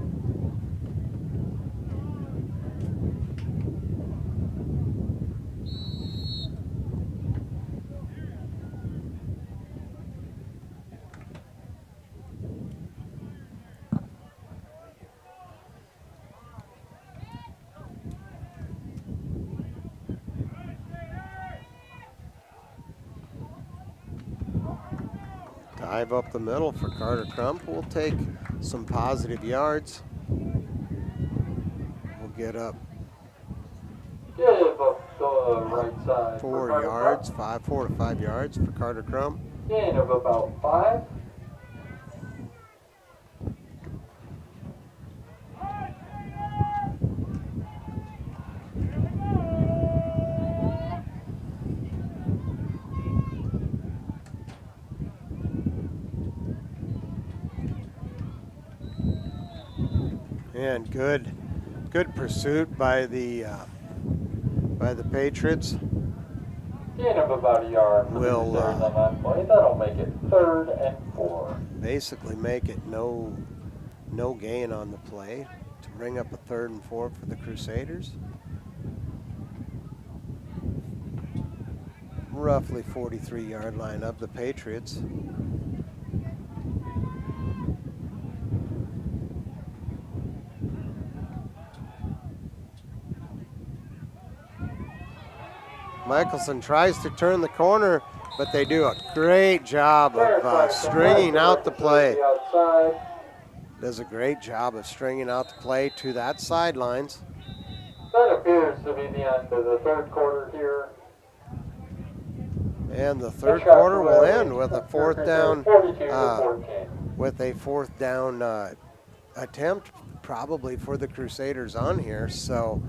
dive up the middle for Carter Crump. We'll take some positive yards. We'll get up give up the right side. 4 yards, 4 to 5 yards for Carter Crump. Gain of about 5. And good pursuit by the Patriots. Gain of about a yard for the Crusaders on that play. That'll make it 3rd and 4. Basically make it no gain on the play to bring up a 3rd and 4 for the Crusaders. Roughly 43-yard line of the Patriots. Michelson tries to turn the corner, but they do a great job of stringing out the play. Does a great job of stringing out the play to that sidelines. That appears to be the end of the 3rd quarter here. And the 3rd quarter will end with a 4th down, attempt probably for the Crusaders on here. So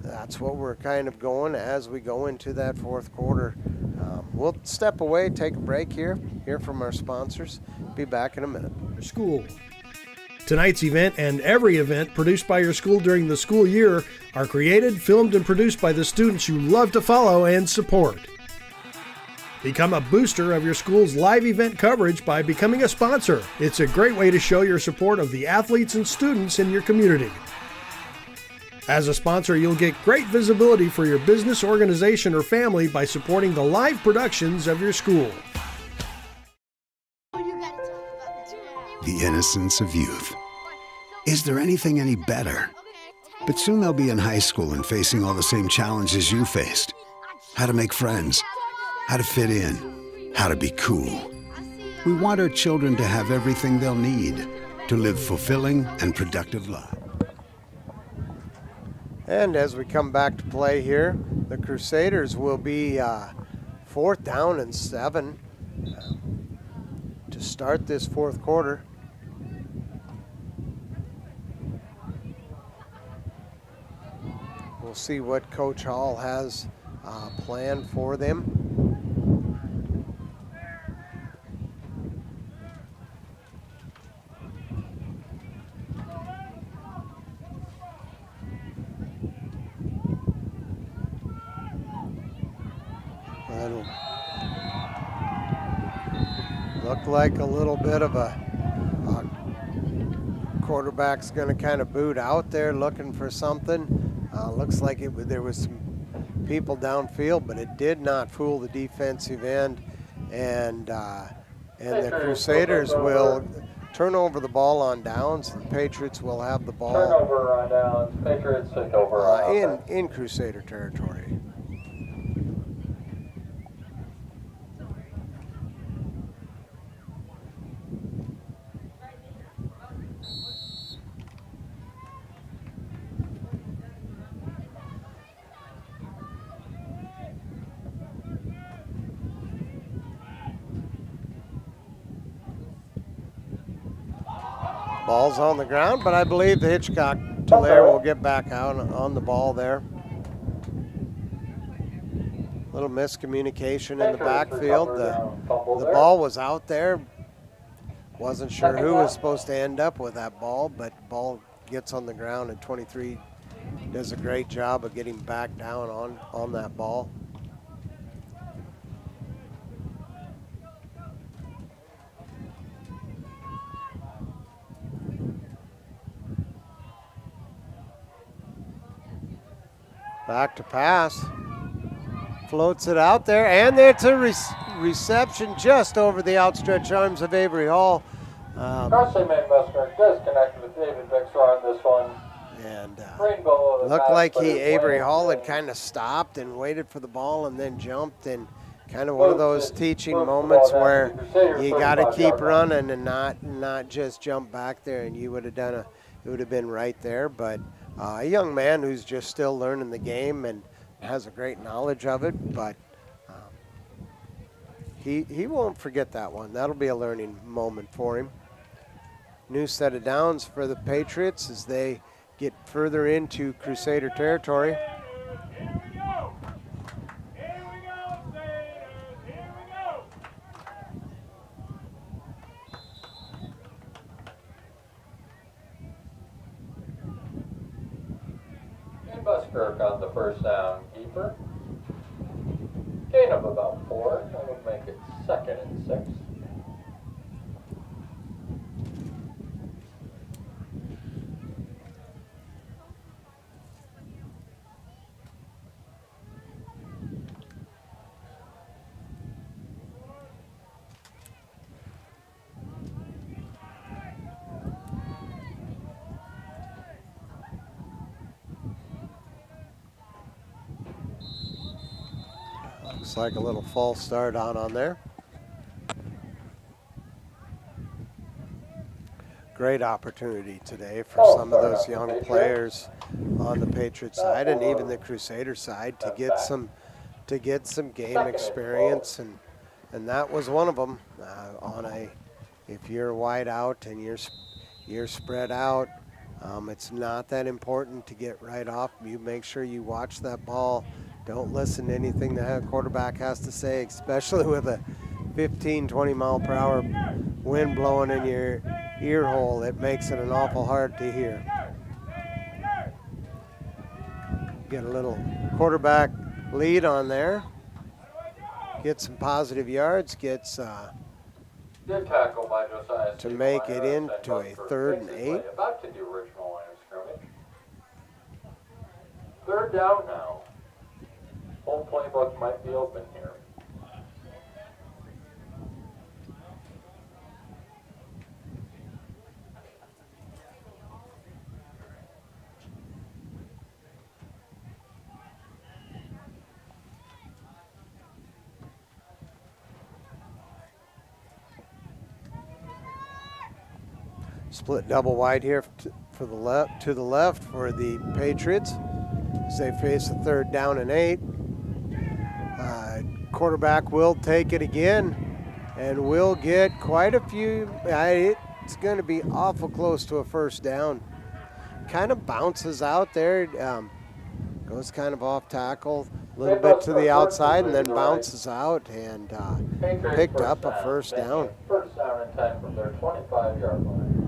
that's what we're kind of going as we go into that 4th quarter. We'll step away, take a break here, hear from our sponsors. Be back in a minute. School. Tonight's event and every event produced by your school during the school year are created, filmed, and produced by the students you love to follow and support. Become a booster of your school's live event coverage by becoming a sponsor. It's a great way to show your support of the athletes and students in your community. As a sponsor, you'll get great visibility for your business, organization, or family by supporting the live productions of your school. The innocence of youth. Is there anything any better? But soon they'll be in high school and facing all the same challenges you faced. How to make friends, how to fit in, how to be cool. We want our children to have everything they'll need to live fulfilling and productive lives. And as we come back to play here, the Crusaders will be 4th down and 7 to start this 4th quarter. We'll see what Coach Hall has planned for them. That'll look like a little bit of a quarterback's going to kind of boot out there looking for something. Looks like there was some people downfield, but it did not fool the defensive end. And the Crusaders will turn over the ball on downs. The Patriots will have the ball. Turnover on downs. Patriots take over on offense. in Crusader territory. Ball's on the ground, but I believe the Hitchcock-Tulare will get back out on the ball there. Little miscommunication in the backfield. The ball was out there. Wasn't sure who was supposed to end up with that ball, but the ball gets on the ground, and 23 does a great job of getting back down on that ball. Back to pass. Floats it out there, and it's a reception just over the outstretched arms of Avery Hall. Crossing main Busker disconnected with David Bixler on this one. And Rainbow looked like Avery Hall had kind of stopped and waited for the ball and then jumped, and kind of one of those teaching moments where you got to keep running and not just jump back there, and you would have done it would have been right there. But a young man who's just still learning the game and has a great knowledge of it, but he won't forget that one. That'll be a learning moment for him. New set of downs for the Patriots as they get further into Crusader territory. Buskirk on the first down keeper. Gain of about 4. That would make it 2nd and 6. Looks like a little false start on there. Great opportunity today for some of those young players on the Patriot side and even the Crusader side to get some game experience, and that was one of them. If you're wide out and you're spread out, it's not that important to get right off. You make sure you watch that ball. Don't listen to anything the quarterback has to say, especially with a 15, 20 mile per hour wind blowing in your ear hole. It makes it an awful hard to hear. Get a little quarterback lead on there. Get some positive yards. Gets Good tackle by Josiah to make it into a 3rd and 8. Back to the original line of scrimmage. 3rd down now. Whole playbook might be open here. Split double wide here for the left to the left for the Patriots as they face a 3rd down and 8. Quarterback will take it again and will get quite a few. It's going to be awful close to a 1st down. Kind of bounces out there, goes kind of off tackle, a little bit to the outside, and then bounces out and picked up a 1st down. 1st down and 10 from their 25-yard line.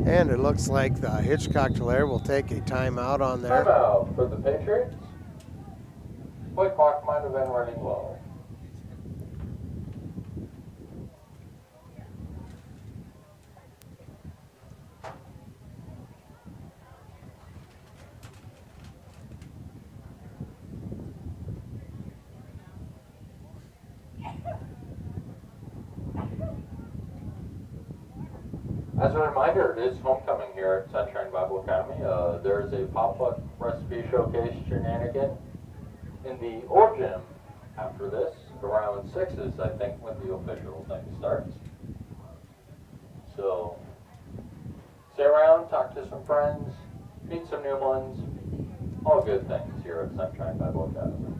And it looks like the Hitchcock-Tulare will take a timeout on there. Timeout for the Patriots. Play clock might have been running low. As a reminder, it is homecoming here at Sunshine Bible Academy. There's a pop-up recipe showcase shenanigan in the old gym after this. Around 6's, I think, when the official thing starts. So, stay around, talk to some friends, meet some new ones. All good things here at Sunshine Bible Academy.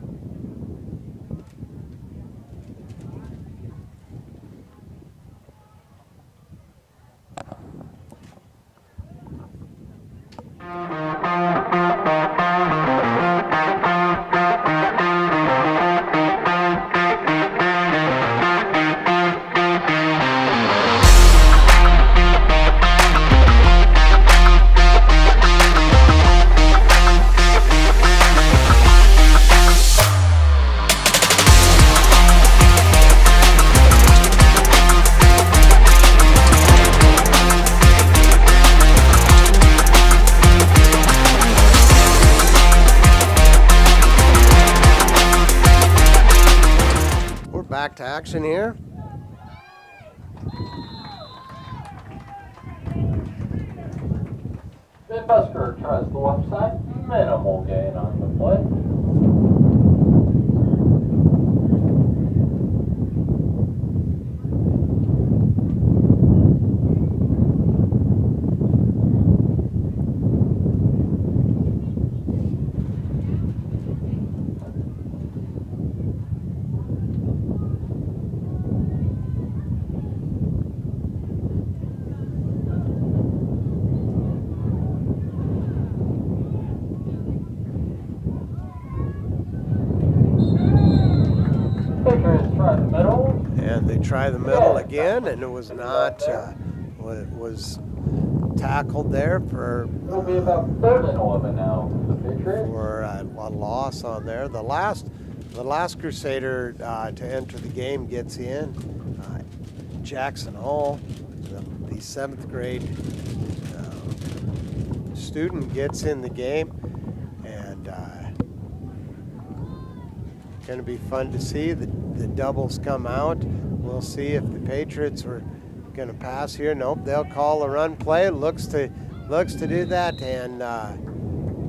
Back to action here. Then Busker tries the left side, minimal gain on the play. And they try the middle again, and it was not, was tackled there for, It'll be about 3rd and 11 now for the Patriots. For a loss on there. The last Crusader to enter the game gets in, Jackson Hall, the 7th grade student gets in the game, and going to be fun to see the doubles come out. We'll see if the Patriots were going to pass here. Nope, they'll call a run play. Looks to do that, and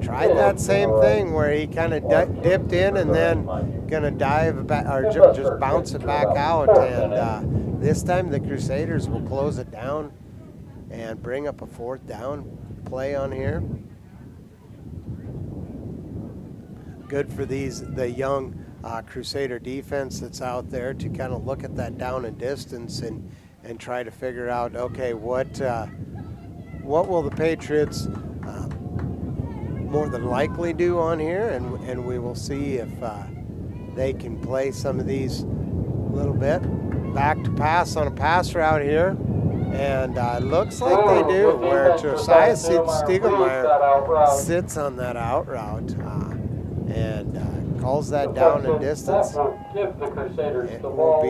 tried that same thing where he kind of dipped in and then going to dive back or just bounce it back out. And this time the Crusaders will close it down and bring up a 4th down play on here. Good for the young Crusader defense that's out there to kind of look at that down and distance and try to figure out, okay, what will the Patriots more than likely do on here, and we will see if they can play some of these a little bit. Back to pass on a pass route here, and looks like they do, where Josiah Stiegelmeyer sits on that out route and calls that down in distance. It will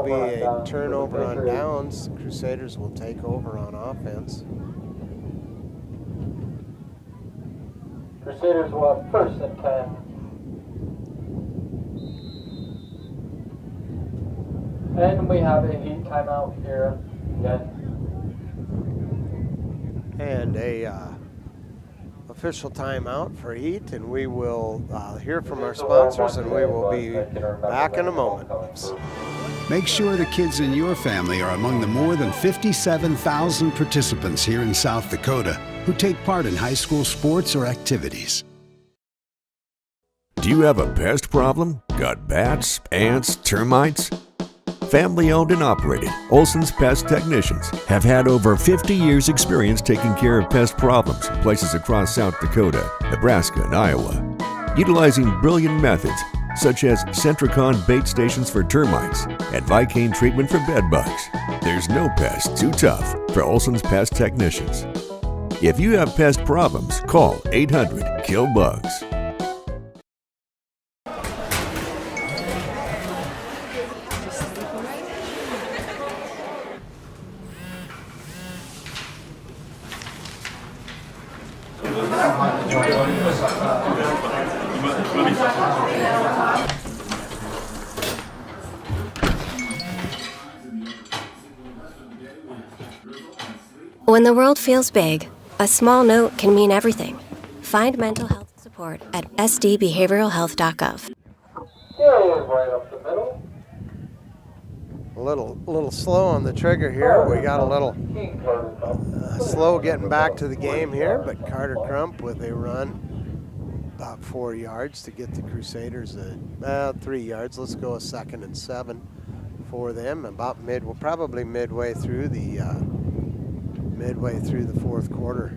be a turnover on downs. Crusaders will take over on offense. Crusaders will have 1st and 10. And we have a heat timeout here again. And a official timeout for heat, and we will hear from our sponsors, and we will be back in a moment. Make sure the kids in your family are among the more than 57,000 participants here in South Dakota who take part in high school sports or activities. Do you have a pest problem? Got bats, ants, termites? Family owned and operated, Olson's Pest Technicians have had over 50 years experience taking care of pest problems in places across South Dakota, Nebraska, and Iowa. Utilizing brilliant methods, such as Centricon bait stations for termites and Vicane treatment for bed bugs. There's no pest too tough for Olson's Pest Technicians. If you have pest problems, call 800-KILL-BUGS. When the world feels big, a small note can mean everything. Find mental health support at sdbehavioralhealth.gov. Yeah, right up the middle. A little slow on the trigger here. We got a little slow getting back to the game here, but Carter Crump with a run about 4 yards to get the Crusaders 3 yards. Let's go a 2nd and 7 for them. About probably midway through the fourth quarter.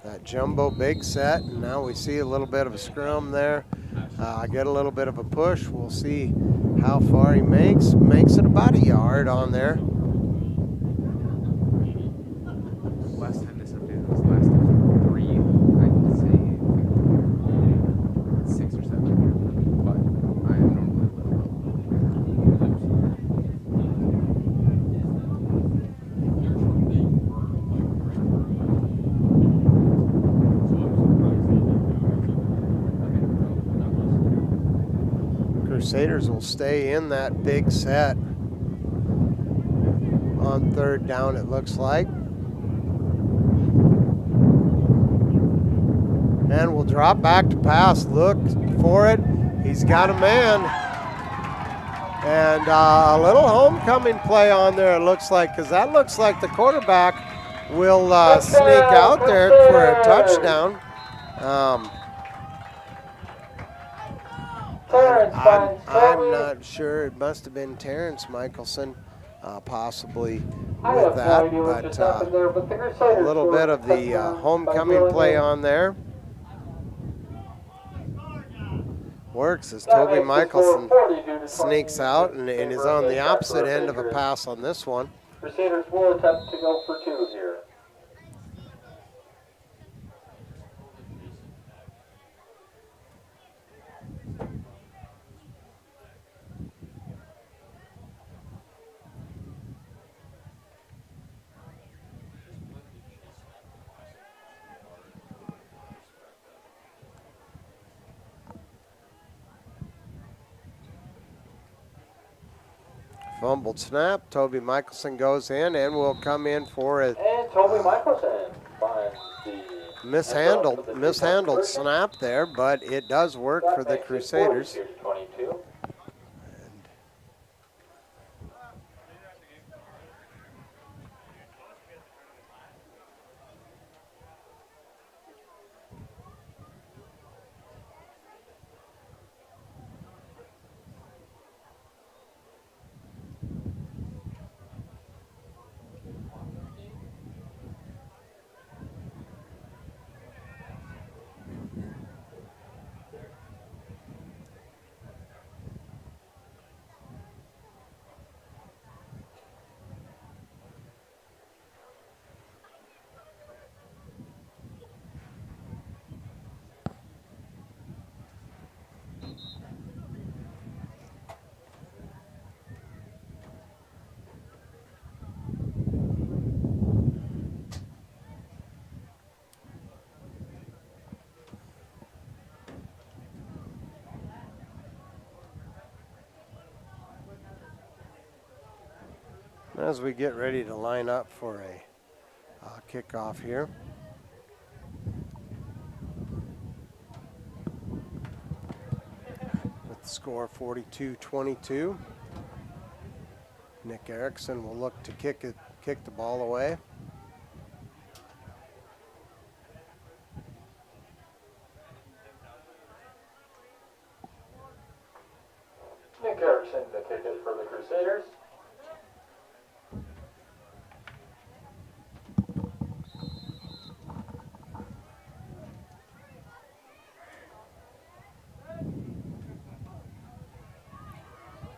That jumbo big set, and now we see a little bit of a scrum there. Get a little bit of a push. We'll see how far he makes. Makes it about a yard on there. Last time this updated was last time 3. I'd say 6 or 7, but I am normally a little low. Crusaders will stay in that big set on 3rd down, it looks like. And we'll drop back to pass. Look for it. He's got a man. And a little homecoming play on there, it looks like, because that looks like the quarterback will sneak out there for a touchdown. I'm not sure. It must have been Terrence Michelson, possibly with that, but a little bit of the homecoming play on there. Works as Toby Michelson sneaks out and is on the opposite end of a pass on this one. Crusaders will attempt to go for 2 here. Fumbled snap. Toby Michelson goes in and will come in for a Toby Michelson finds the mishandled snap there, but it does work for the Crusaders. As we get ready to line up for a kickoff here. With the score 42-22. Nick Erickson will look to kick the ball away. Nick Erickson to kick it for the Crusaders.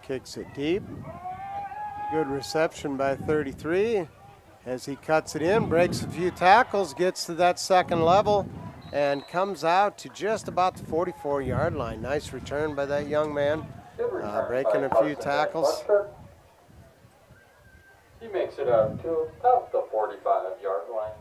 Kicks it deep. Good reception by 33 as he cuts it in, breaks a few tackles, gets to that second level, and comes out to just about the 44-yard line. Nice return by that young man, breaking a few tackles. He makes it out to about the 45-yard line.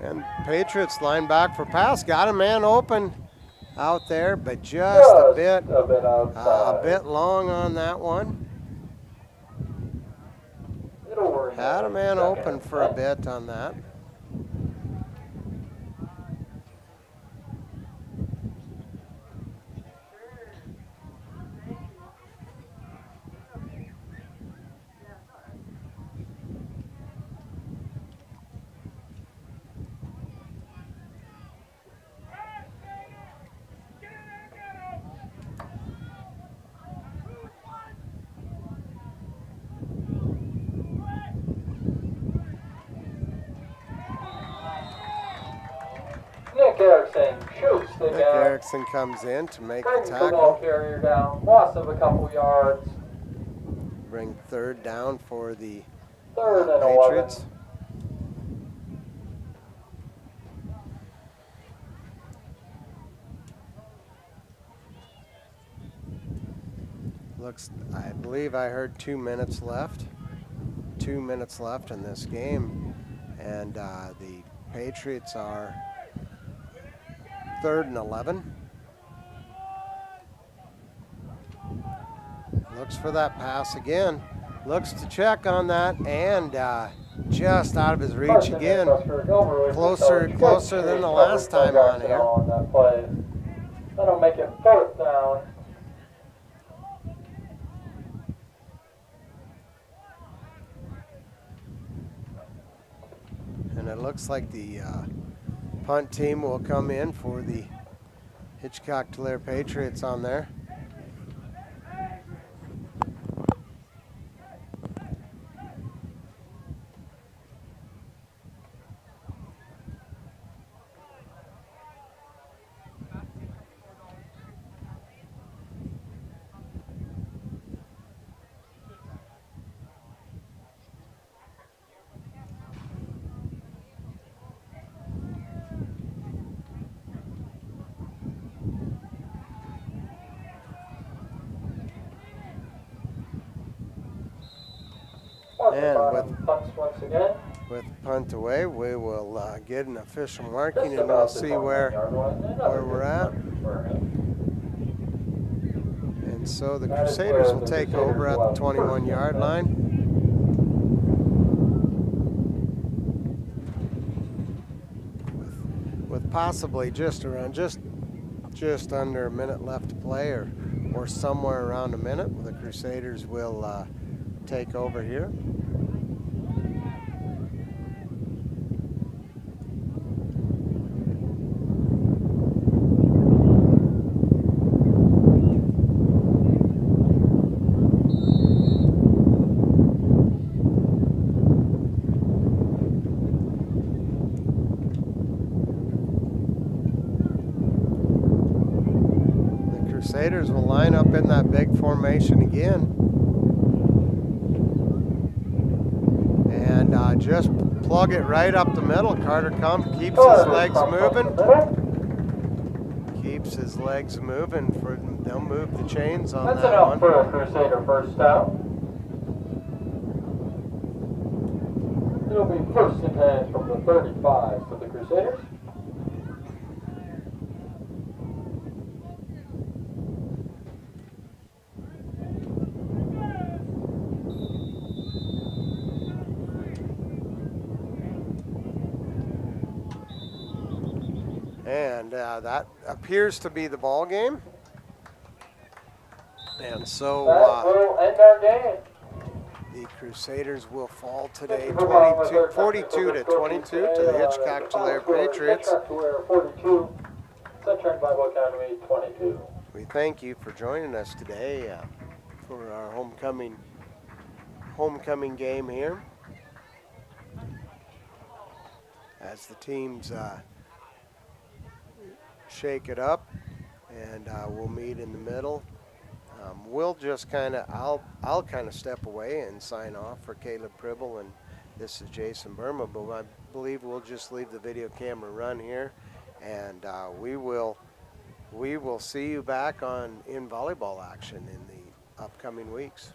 And Patriots line back for pass. Got a man open out there, but just a bit long on that one. Had a man open for a bit on that. Nick Erickson shoots the Nick gap. Erickson comes in to make the Brings the ball tackle. carrier down. Loss of a couple yards. Bring third down for the Third and Patriots. 11. I believe I heard 2 minutes left. 2 minutes left in this game. And the Patriots are 3rd and 11. Looks for that pass again. Looks to check on that, and just out of his reach again. Closer than the last time on here. That'll make it 4th down. And it looks like the punt team will come in for the Hitchcock-Tulare Patriots on there. And with punt away, we will get an official marking, and we'll see where we're at. And so the Crusaders will take over at the 21-yard line. With possibly just under a minute left to play, or somewhere around a minute, the Crusaders will take over here. Crusaders will line up in that big formation again. And just plug it right up the middle. Carter keeps his legs moving. Keeps his legs moving. They'll move the chains on that one. That's enough for a Crusader first down. It'll be 1st and 10 from the 35 for the Crusaders. that appears to be the ball game. And so That will end our game. the Crusaders will fall today 42 to 22 to the Hitchcock-Tulare Patriots. Hitchcock-Tulare 42, Sunshine Bible Academy 22. We thank you for joining us today for our homecoming game here. As the teams shake it up, and we'll meet in the middle. We'll just I'll kind of step away and sign off for Caleb Pribble, and this is Jason Burma, but I believe we'll just leave the video camera run here, and we will see you back in volleyball action in the upcoming weeks.